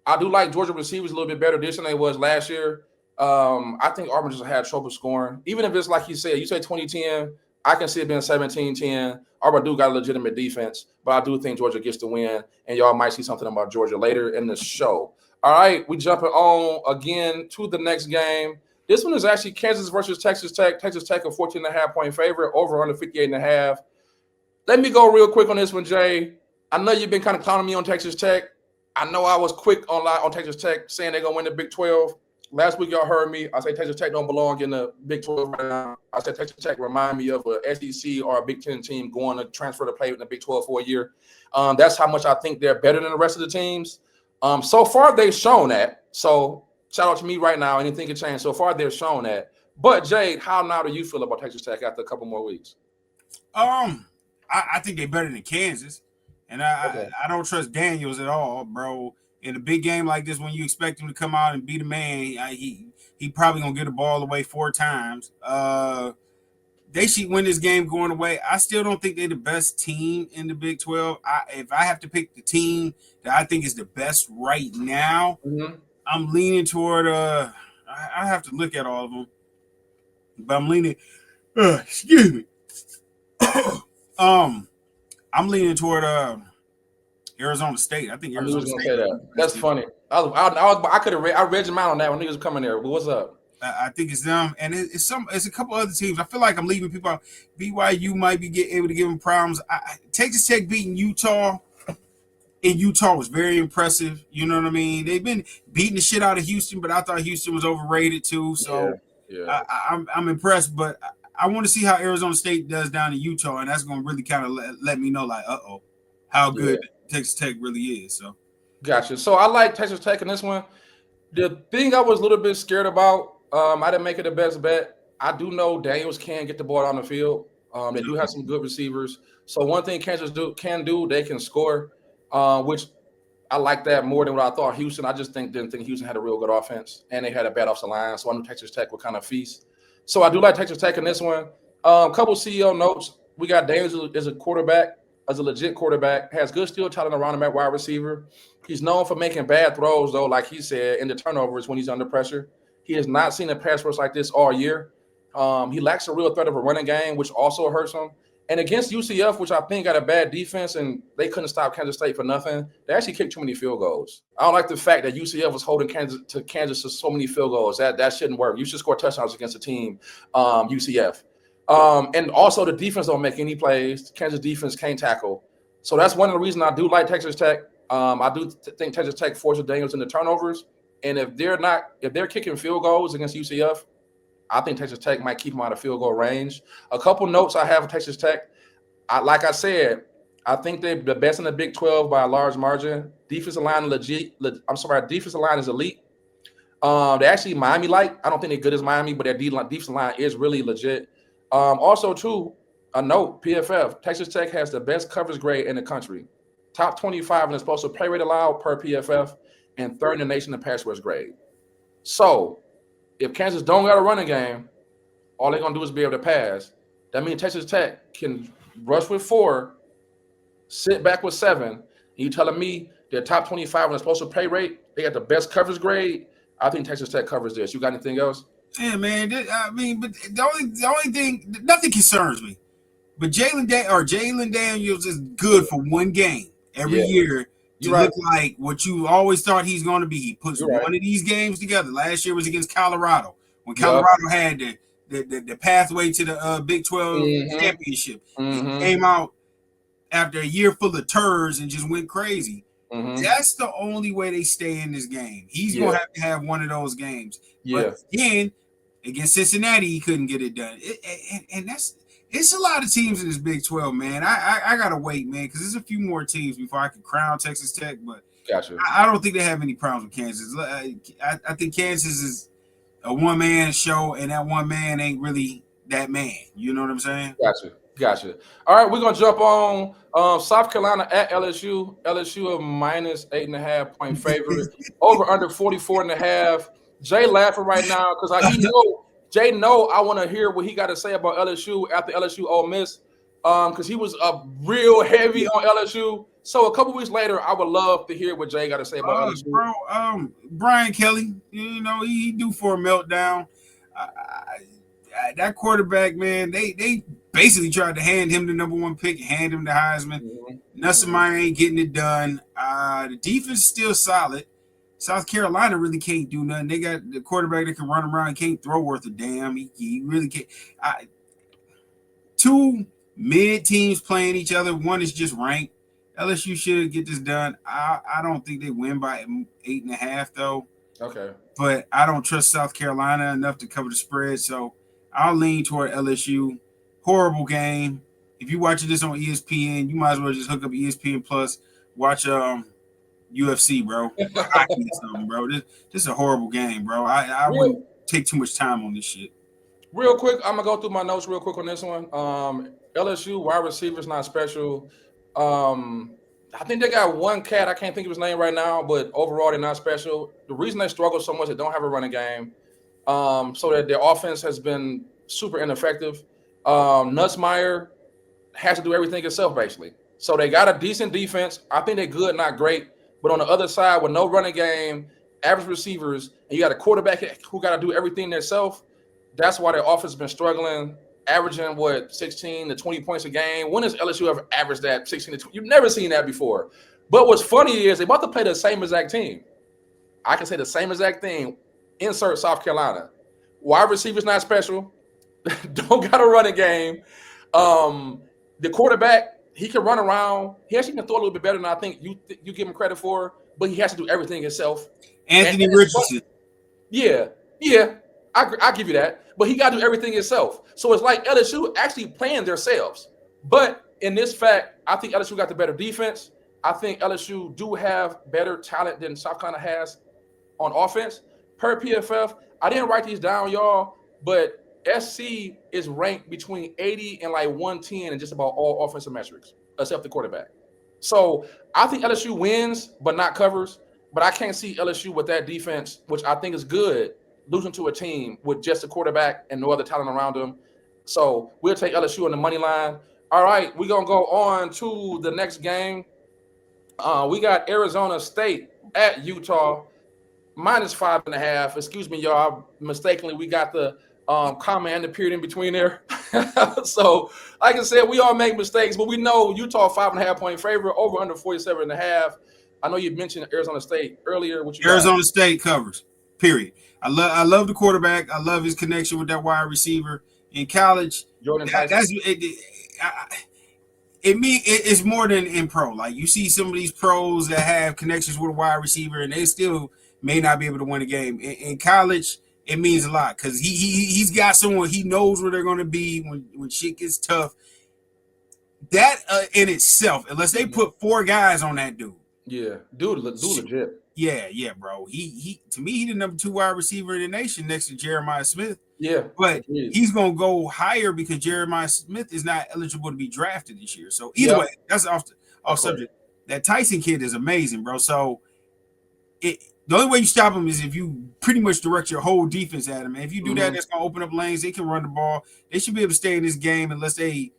I do like Georgia receivers a little bit better this than they was last year. I think Auburn just had trouble scoring. Even if it's like you say 2010, I can see it being 17-10. Auburn do got a legitimate defense, but I do think Georgia gets the win, and y'all might see something about Georgia later in the show. All right, we jumping on again to the next game. This one is actually Kansas versus Texas Tech. Texas Tech a 14.5-point favorite, over under 58.5. Let me go real quick on this one, Jay. I know you've been kind of clowning me on Texas Tech. I know I was quick on Texas Tech saying they're going to win the Big 12. Last week, y'all heard me. I say Texas Tech don't belong in the Big 12 right now. I said Texas Tech remind me of a SEC or a Big 10 team going to transfer to play in the Big 12 for a year. That's how much I think they're better than the rest of the teams. So far, they've shown that. So shout out to me right now. Anything can change. So far, they've shown that. But, Jade, how now do you feel about Texas Tech after a couple more weeks? I think they're better than Kansas. And I don't trust Daniels at all, bro. In a big game like this, when you expect him to come out and be the man, he probably gonna get the ball away 4 times. They should win this game going away. I still don't think they're the best team in the Big 12. If I have to pick the team that I think is the best right now, I'm leaning toward. I have to look at all of them, but I'm leaning. Excuse me. I'm leaning toward Arizona State. I think Arizona State. Say that. That's funny. I could have read your mind on that when niggas coming there. But what's up? I think it's them, and it's a couple other teams. I feel like I'm leaving people out. BYU might be able to give them problems. Texas Tech beating Utah, and Utah was very impressive. You know what I mean? They've been beating the shit out of Houston, but I thought Houston was overrated too. So I'm impressed, but I want to see how Arizona State does down in Utah, and that's going to really kind of let me know, like, how good Texas Tech really is. So, gotcha. So I like Texas Tech in this one. The thing I was a little bit scared about, I didn't make it the best bet. I do know Daniels can get the ball on the field. They do have some good receivers. So one thing Kansas can do, they can score, which I like that more than what I thought. Houston, I just didn't think Houston had a real good offense, and they had a bad offensive line. So I knew Texas Tech would kind of feast. So I do like Texas Tech in this one. Couple CEO notes. We got Daniels as a quarterback, as a legit quarterback, has good skill talent around him at wide receiver. He's known for making bad throws, though, like he said, in the turnovers when he's under pressure. He has not seen a pass rush like this all year. He lacks a real threat of a running game, which also hurts him. And against UCF, which I think got a bad defense and they couldn't stop Kansas State for nothing, they actually kicked too many field goals. I don't like the fact that UCF was holding Kansas to so many field goals. That shouldn't work. You should score touchdowns against a team, UCF. And also the defense don't make any plays. Kansas defense can't tackle. So that's one of the reasons I do like Texas Tech. I do think Texas Tech forces Daniels into turnovers. And if they're kicking field goals against UCF, I think Texas Tech might keep them out of field goal range. A couple notes I have for Texas Tech. Like I said, I think they're the best in the Big 12 by a large margin. Defensive line defensive line is elite. They actually Miami-like. I don't think they're good as Miami, but their defensive line is really legit. Also, too, a note, PFF, Texas Tech has the best coverage grade in the country. Top 25 in explosive play rate allowed per PFF and third in the nation in pass rush grade. So, if Kansas don't got a running game, all they're going to do is be able to pass. That means Texas Tech can rush with 4, sit back with 7. And you telling me they're top 25 in explosive play rate, they got the best coverage grade? I think Texas Tech covers this. You got anything else? Yeah, man. But the only thing, nothing concerns me. But Jalen Daniels is good for one game every year to look like what you always thought he's going to be. He puts one of these games together. Last year was against Colorado when Colorado had the pathway to the Big 12 championship. He came out after a year full of turds and just went crazy. That's the only way they stay in this game. He's going to have one of those games. But again, against Cincinnati, he couldn't get it done. And it's a lot of teams in this Big 12, man. I got to wait, man, because there's a few more teams before I can crown Texas Tech. But I don't think they have any problems with Kansas. I think Kansas is a one-man show, and that one man ain't really that man. You know what I'm saying? Gotcha. All right, we're going to jump on South Carolina at LSU. LSU a minus 8.5 point favorite. Over under 44.5. Jay laughing right now because Jay know I want to hear what he got to say about LSU after LSU Ole Miss because he was real heavy on LSU. So a couple weeks later, I would love to hear what Jay got to say about LSU. Bro, Brian Kelly, he due for a meltdown. That quarterback, man, they basically tried to hand him the number 1 pick, hand him the Heisman. Nussmeier ain't getting it done. The defense is still solid. South Carolina really can't do nothing. They got the quarterback that can run around and can't throw worth a damn. He really can't. 2 mid teams playing each other. One is just ranked. LSU should get this done. I don't think they win by 8.5 though. Okay. But I don't trust South Carolina enough to cover the spread, so I'll lean toward LSU. Horrible game. If you're watching this on ESPN, you might as well just hook up ESPN Plus. Watch UFC, bro. Hockey or something, bro. This is a horrible game, bro. I wouldn't take too much time on this shit. Real quick, I'm gonna go through my notes real quick on this one. LSU wide receivers not special. I think they got one cat. I can't think of his name right now, but overall they're not special. The reason they struggle so much, they don't have a running game, so that their offense has been super ineffective. Nussmeier has to do everything himself, basically. So they got a decent defense. I think they're good, not great. But on the other side, with no running game, average receivers, and you got a quarterback who got to do everything themselves, that's why their offense has been struggling, averaging, 16 to 20 points a game. When has LSU ever averaged that 16 to 20? You've never seen that before. But what's funny is they're about to play the same exact team. I can say the same exact thing. Insert South Carolina. Wide receivers not special. Don't got a running game. The quarterback, he can run around. He actually can throw a little bit better than I think you give him credit for, but he has to do everything himself. Anthony Richardson. Yeah, I give you that. But he got to do everything himself. So it's like LSU actually playing themselves. But in this fact, I think LSU got the better defense. I think LSU do have better talent than South Carolina has on offense. Per PFF, I didn't write these down, y'all, but SC is ranked between 80 and 110 in just about all offensive metrics, except the quarterback. So I think LSU wins, but not covers. But I can't see LSU with that defense, which I think is good, losing to a team with just a quarterback and no other talent around them. So we'll take LSU on the money line. All right, we're going to go on to the next game. We got Arizona State at Utah. Mine is 5.5. Excuse me, y'all. Mistakenly, we got the comma and the period in between there. So, like I said, we all make mistakes, but we know Utah 5.5 point favorite over under 47.5. I know you mentioned Arizona State earlier. What you got? Arizona State covers. Period. I love the quarterback. I love his connection with that wide receiver in college. Jordan Tyson. That's it. It's more than in pro. Like you see some of these pros that have connections with a wide receiver, and they still may not be able to win a game. In college, it means a lot because he's got someone he knows where they're going to be when shit gets tough. That in itself, unless they put 4 guys on that dude. Yeah, dude legit. Yeah, bro. He to me, he the number 2 wide receiver in the nation next to Jeremiah Smith. Yeah, but he's gonna go higher because Jeremiah Smith is not eligible to be drafted this year. So either way, that's off subject. That Tyson kid is amazing, bro. So the only way you stop him is if you pretty much direct your whole defense at him. And if you do that, that's gonna open up lanes. They can run the ball. They should be able to stay in this game unless they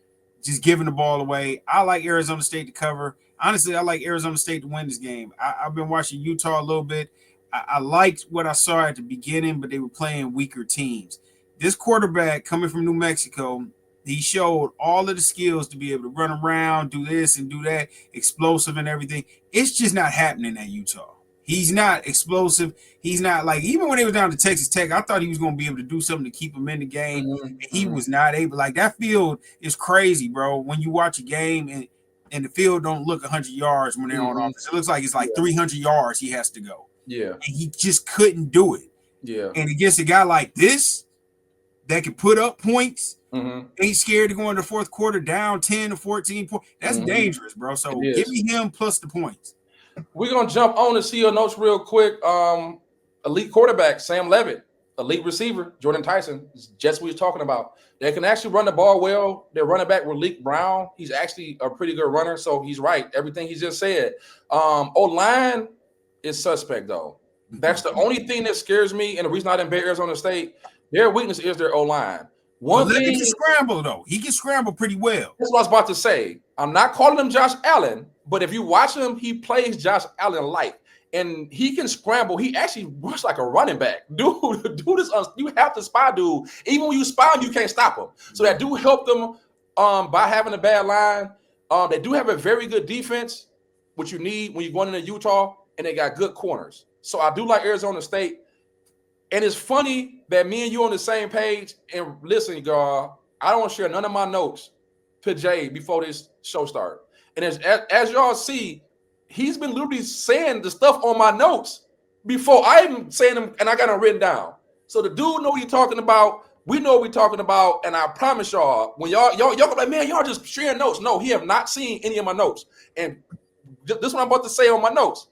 just giving the ball away. I like Arizona State to cover. Honestly, I like Arizona State to win this game. I've been watching Utah a little bit. I liked what I saw at the beginning, but they were playing weaker teams. This quarterback coming from New Mexico, he showed all of the skills to be able to run around, do this and do that, explosive and everything. It's just not happening at Utah. He's not explosive. He's not like, even when they were down to Texas Tech, I thought he was going to be able to do something to keep him in the game. And he was not able. Like, that field is crazy, bro. When you watch a game and the field don't look 100 yards when they're on offense. It looks like it's like 300 yards he has to go. Yeah. And he just couldn't do it. Yeah. And against a guy like this that can put up points, ain't scared to go in the fourth quarter down 10 to 14 points. That's dangerous, bro. So give me him plus the points. We're going to jump on to see your notes real quick. Elite quarterback, Sam Levitt. Elite receiver, Jordan Tyson. Just what he's talking about. They can actually run the ball well. Their running back, Raleek Brown, he's actually a pretty good runner, so he's right. Everything he just said. O-line is suspect, though. That's the only thing that scares me, and the reason I didn't bet Arizona State, their weakness is their O-line. One thing, he can scramble, though. He can scramble pretty well. That's what I was about to say. I'm not calling him Josh Allen, but if you watch him, he plays Josh Allen-like. And he can scramble. He actually runs like a running back. Dude is you have to spy dude. Even when you spy him, you can't stop him. So that do help them by having a bad line. They do have a very good defense, which you need when you're going into Utah, and they got good corners. So I do like Arizona State. And it's funny that me and you on the same page. And listen, y'all, I don't share none of my notes to Jay before this show started. And as y'all see, he's been literally saying the stuff on my notes before I even saying them, and I got them written down. So the dude know what he's talking about. We know what we're talking about, and I promise y'all, when y'all go like, man, y'all just sharing notes. No, he have not seen any of my notes. And this is what I'm about to say on my notes.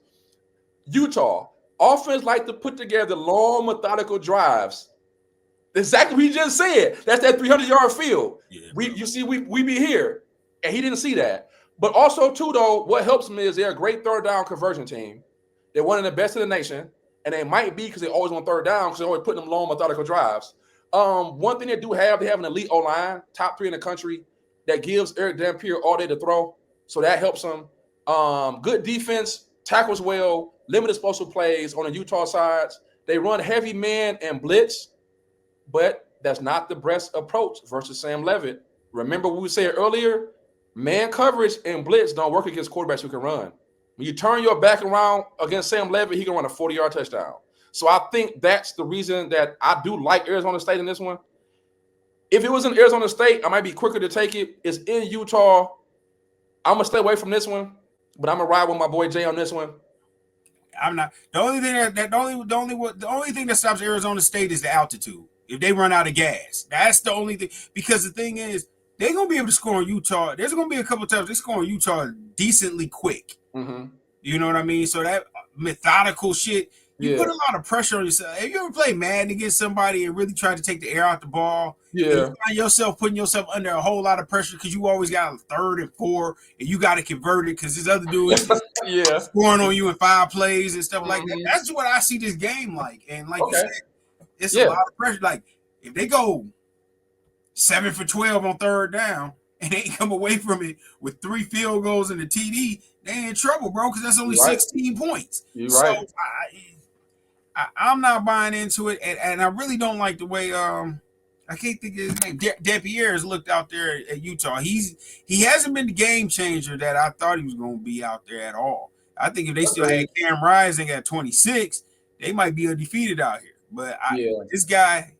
Utah offense like to put together long, methodical drives. Exactly what he just said. That's that 300-yard field. Yeah, we be here, and he didn't see that. But also, too, though, what helps them is they're a great third down conversion team. They're one of the best in the nation, and they might be because they always on third down because they're always putting them long, methodical drives. One thing they do have, they have an elite O-line, top 3 in the country, that gives Eric Dampier all day to throw. So that helps them. Good defense, tackles well, limited explosive plays on the Utah sides. They run heavy man and blitz, but that's not the best approach versus Sam Levitt. Remember what we said earlier? Man coverage and blitz don't work against quarterbacks who can run. When you turn your back around against Sam Levitt, he can run a 40-yard touchdown. So I think that's the reason that I do like Arizona State in this one. If it was in Arizona State, I might be quicker to take it. It's in Utah. I'm going to stay away from this one, but I'm going to ride with my boy Jay on this one. I'm not. The only thing that stops Arizona State is the altitude. If they run out of gas, that's the only thing. Because the thing is, they're going to be able to score on Utah. There's going to be a couple of times they score on Utah decently quick. You know what I mean? So that methodical shit, you put a lot of pressure on yourself. Have you ever played Madden against somebody and really tried to take the air out the ball? Yeah. You find yourself putting yourself under a whole lot of pressure because you always got a 3rd and 4, and you got to convert it because this other dude is scoring on you in 5 plays and stuff like that. That's what I see this game like. And like you said, it's a lot of pressure. Like, if they go 7 for 12 on 3rd down, and they come away from it with 3 field goals and a TD, they in trouble, bro, because that's only 16 points. You're right. I'm not buying into it, and I really don't like the way I can't think of his name. Depierre has looked out there at Utah. He hasn't been the game changer that I thought he was going to be out there at all. I think if they still had Cam Rising at 26, they might be undefeated out here. But this guy,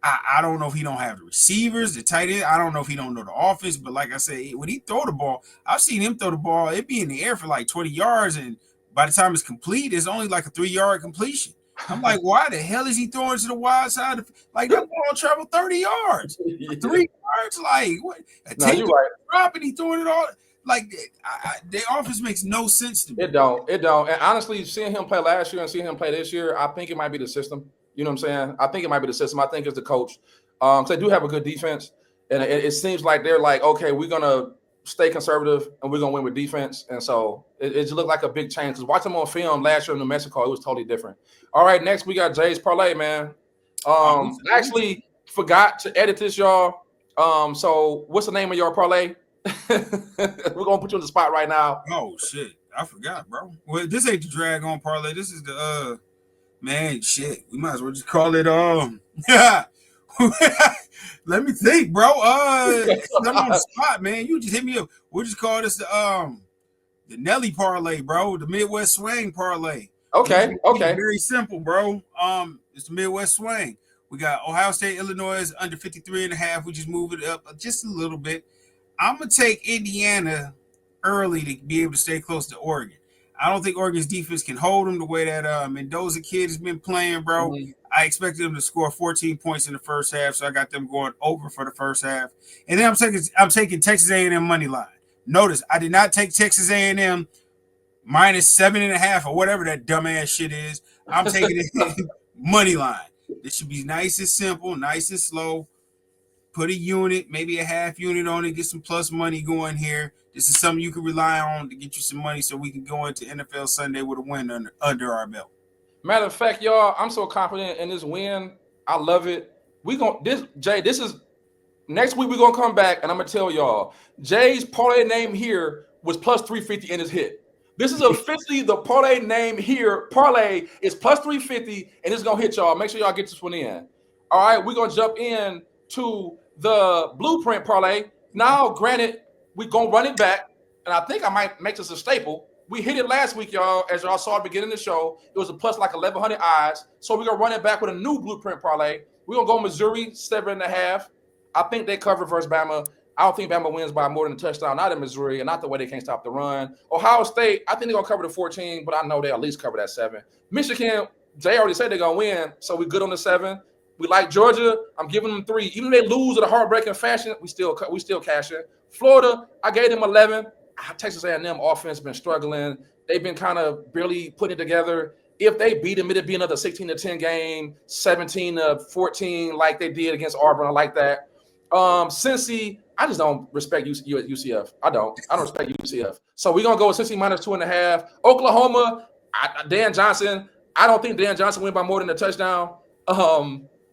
I don't know if he don't have the receivers, the tight end. I don't know if he don't know the offense. But like I said, when he throw the ball, I've seen him throw the ball. It be in the air for like 20 yards, and by the time it's complete, it's only like a 3-yard completion. I'm like, why the hell is he throwing to the wide side? Like, that ball traveled 30 yards. 3 yards? Like, what? You're right. Drop and he throwing it all. Like, the offense makes no sense to me. It don't. And honestly, seeing him play last year and seeing him play this year, I think it might be the system. You know what I'm saying? I think it might be the system. I think it's the coach. Because they do have a good defense. And it seems like they're like, okay, we're going to stay conservative and we're going to win with defense. And so it just looked like a big change. Because watching him on film last year in New Mexico, it was totally different. All right, next we got Jay's Parlay, man. I actually forgot to edit this, y'all. So what's the name of your parlay? We're going to put you on the spot right now. Oh, shit. I forgot, bro. Well, this ain't the drag on parlay. This is the man, shit. We might as well just call it let me think, bro. I'm on the spot, man. You just hit me up. We'll just call this the Nelly parlay, bro. The Midwest Swing parlay. Okay. Very simple, bro. It's the Midwest Swing. We got Ohio State, Illinois under 53.5. We just move it up just a little bit. I'm gonna take Indiana early to be able to stay close to Oregon. I don't think Oregon's defense can hold them the way that Mendoza kid has been playing, bro. Mm-hmm. I expected them to score 14 points in the first half, so I got them going over for the first half. And then I'm taking Texas A&M money line. Notice I did not take Texas A&M minus 7.5 or whatever that dumbass shit is. I'm taking it money line. This should be nice and simple, nice and slow. Put a unit, maybe a half unit on it, get some plus money going here. This is something you can rely on to get you some money so we can go into NFL Sunday with a win under our belt. Matter of fact, y'all, I'm so confident in this win. I love it. This is next week we're going to come back and I'm going to tell y'all, Jay's parlay name here was plus 350 in his hit. This is officially the parlay name here. Parlay is plus 350 and it's going to hit y'all. Make sure y'all get this one in. All right, we're going to jump in to the blueprint parlay. Now, granted, we're going to run it back, and I think I might make this a staple. We hit it last week, y'all. As y'all saw at the beginning of the show, it was a plus like 1,100 odds. So we're going to run it back with a new blueprint parlay. We're going to go Missouri, 7.5. I think they cover versus Bama. I don't think Bama wins by more than a touchdown, not in Missouri, and not the way they can't stop the run. Ohio State, I think they're going to cover the 14, but I know they'll at least cover that 7. Michigan, Jay already said they're going to win, so we're good on the 7. We like Georgia. I'm giving them 3. Even if they lose in a heartbreaking fashion, we still cash in. Florida, I gave them 11. Texas A&M offense been struggling. They've been kind of barely putting it together. If they beat them, it'd be another 16-10 game, 17-14 like they did against Auburn. I like that. Cincy, I just don't respect UCF. I don't respect UCF. So we're going to go with Cincy minus 2.5. Oklahoma, Dan Johnson. I don't think Dan Johnson win by more than a touchdown.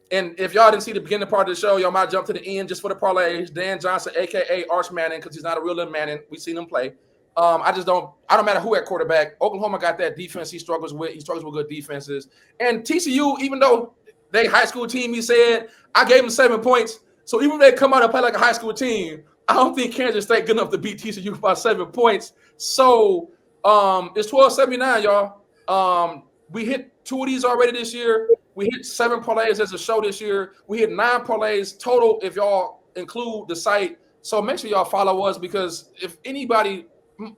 And if y'all didn't see the beginning part of the show, y'all might jump to the end just for the parlays. Dan Johnson, a.k.a. Arch Manning, because he's not a real little Manning. We've seen him play. I don't matter who at quarterback. Oklahoma got that defense he struggles with. He struggles with good defenses. And TCU, even though they high school team, he said, I gave them 7 points. So even if they come out and play like a high school team, I don't think Kansas State good enough to beat TCU by 7 points. So it's 12.79, y'all. We hit 2 of these already this year. We hit 7 parlays as a show this year. We hit 9 parlays total if y'all include the site. So make sure y'all follow us because if anybody,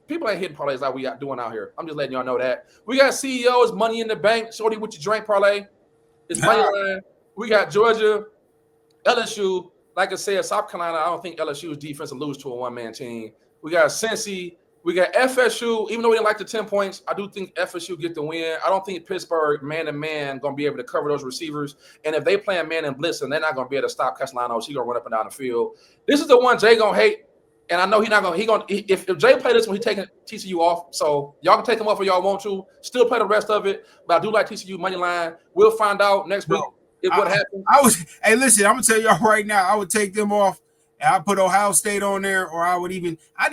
people ain't hitting parlays like we are doing out here. I'm just letting y'all know that. We got CEOs, Money in the Bank, Shorty with your drink parlay. It's money line. We got Georgia, LSU. Like I said, South Carolina, I don't think LSU's defense will lose to a one-man team. We got Cincy. We got FSU. Even though we didn't like the 10 points, I do think FSU get the win. I don't think Pittsburgh, man-to-man, going to be able to cover those receivers. And if they play man and blitz, and they're not going to be able to stop Castellanos, he's going to run up and down the field. This is the one Jay going to hate. And I know he's not going to – if Jay play this one, he's taking TCU off. So y'all can take him off if y'all want to. Still play the rest of it. But I do like TCU money line. We'll find out next week what happens. Hey, listen, I'm going to tell y'all right now, I would take them off. And I put Ohio State on there, or I'd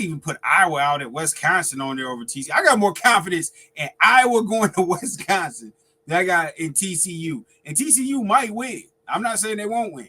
even put Iowa out at Wisconsin on there over TCU. I got more confidence in Iowa going to Wisconsin that guy in TCU. And TCU might win. I'm not saying they won't win.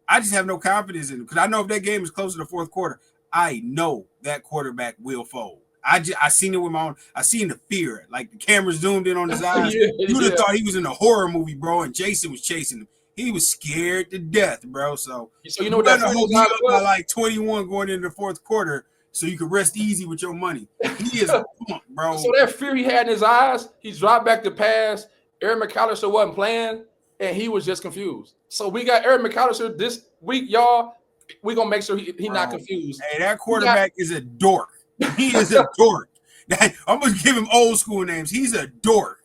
I just have no confidence in them because I know if that game is close to the fourth quarter, I know that quarterback will fold. I seen it with my own. I seen the fear. Like the camera zoomed in on his eyes. You would have thought he was in a horror movie, bro. And Jason was chasing him. He was scared to death, bro. So you know what that hope he up by like 21 going into the fourth quarter, so you can rest easy with your money. He is pumped, bro. So that fear he had in his eyes, he dropped back to pass. Eric McAllister wasn't playing, and he was just confused. So we got Eric McAllister this week, y'all. We're gonna make sure he not confused. Hey, that quarterback is a dork. He is a dork. I'm gonna give him old school names. He's a dork.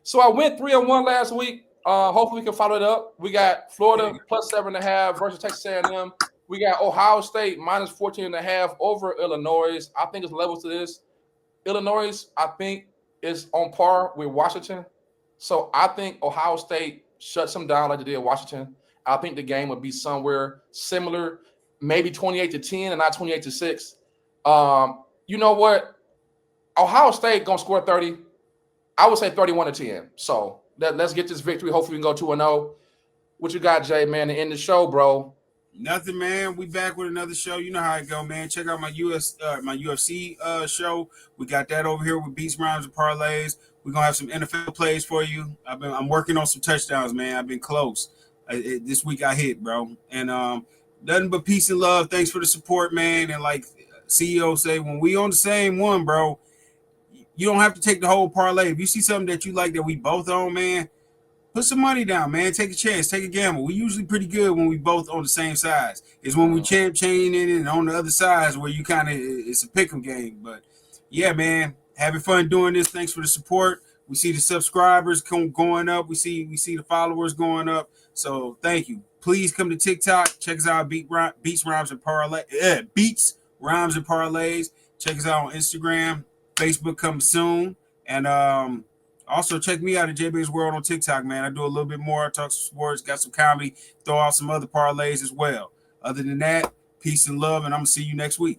So I went 3-1 last week. Hopefully we can follow it up. We got Florida plus 7.5 versus Texas A&M. We got Ohio State minus 14.5 over Illinois. I think it's levels to this. Illinois, I think, is on par with Washington. So I think Ohio State shuts them down like they did Washington. I think the game would be somewhere similar, maybe 28-10 and not 28-6. You know what? Ohio State gonna score 30. I would say 31-10. So let's get this victory. Hopefully we can go 2-0. What you got, Jay, man, to end the show, bro? Nothing, man. We back with another show. You know how it go, man. Check out my UFC show. We got that over here with Beats, Rhymes, and Parlays. We're gonna have some NFL plays for you. I'm working on some touchdowns, man. I've been close. This week I hit, bro. And nothing but peace and love. Thanks for the support, man. And like CEO say, when we on the same one, bro, you don't have to take the whole parlay. If you see something that you like that we both own, man, put some money down, man. Take a chance. Take a gamble. We usually pretty good when we both on the same size. It's when we chain in it and on the other sides where you kind of it's a pick'em game. But yeah, man, having fun doing this. Thanks for the support. We see the subscribers going up. We see the followers going up. So thank you. Please come to TikTok. Check us out. Beats, Rhymes, and Parlay. Beats, Rhymes, and Parlays. Check us out on Instagram. Facebook comes soon. And also check me out at JB's World on TikTok, man. I do a little bit more. I talk some sports, got some comedy, throw out some other parlays as well. Other than that, peace and love, and I'm going to see you next week.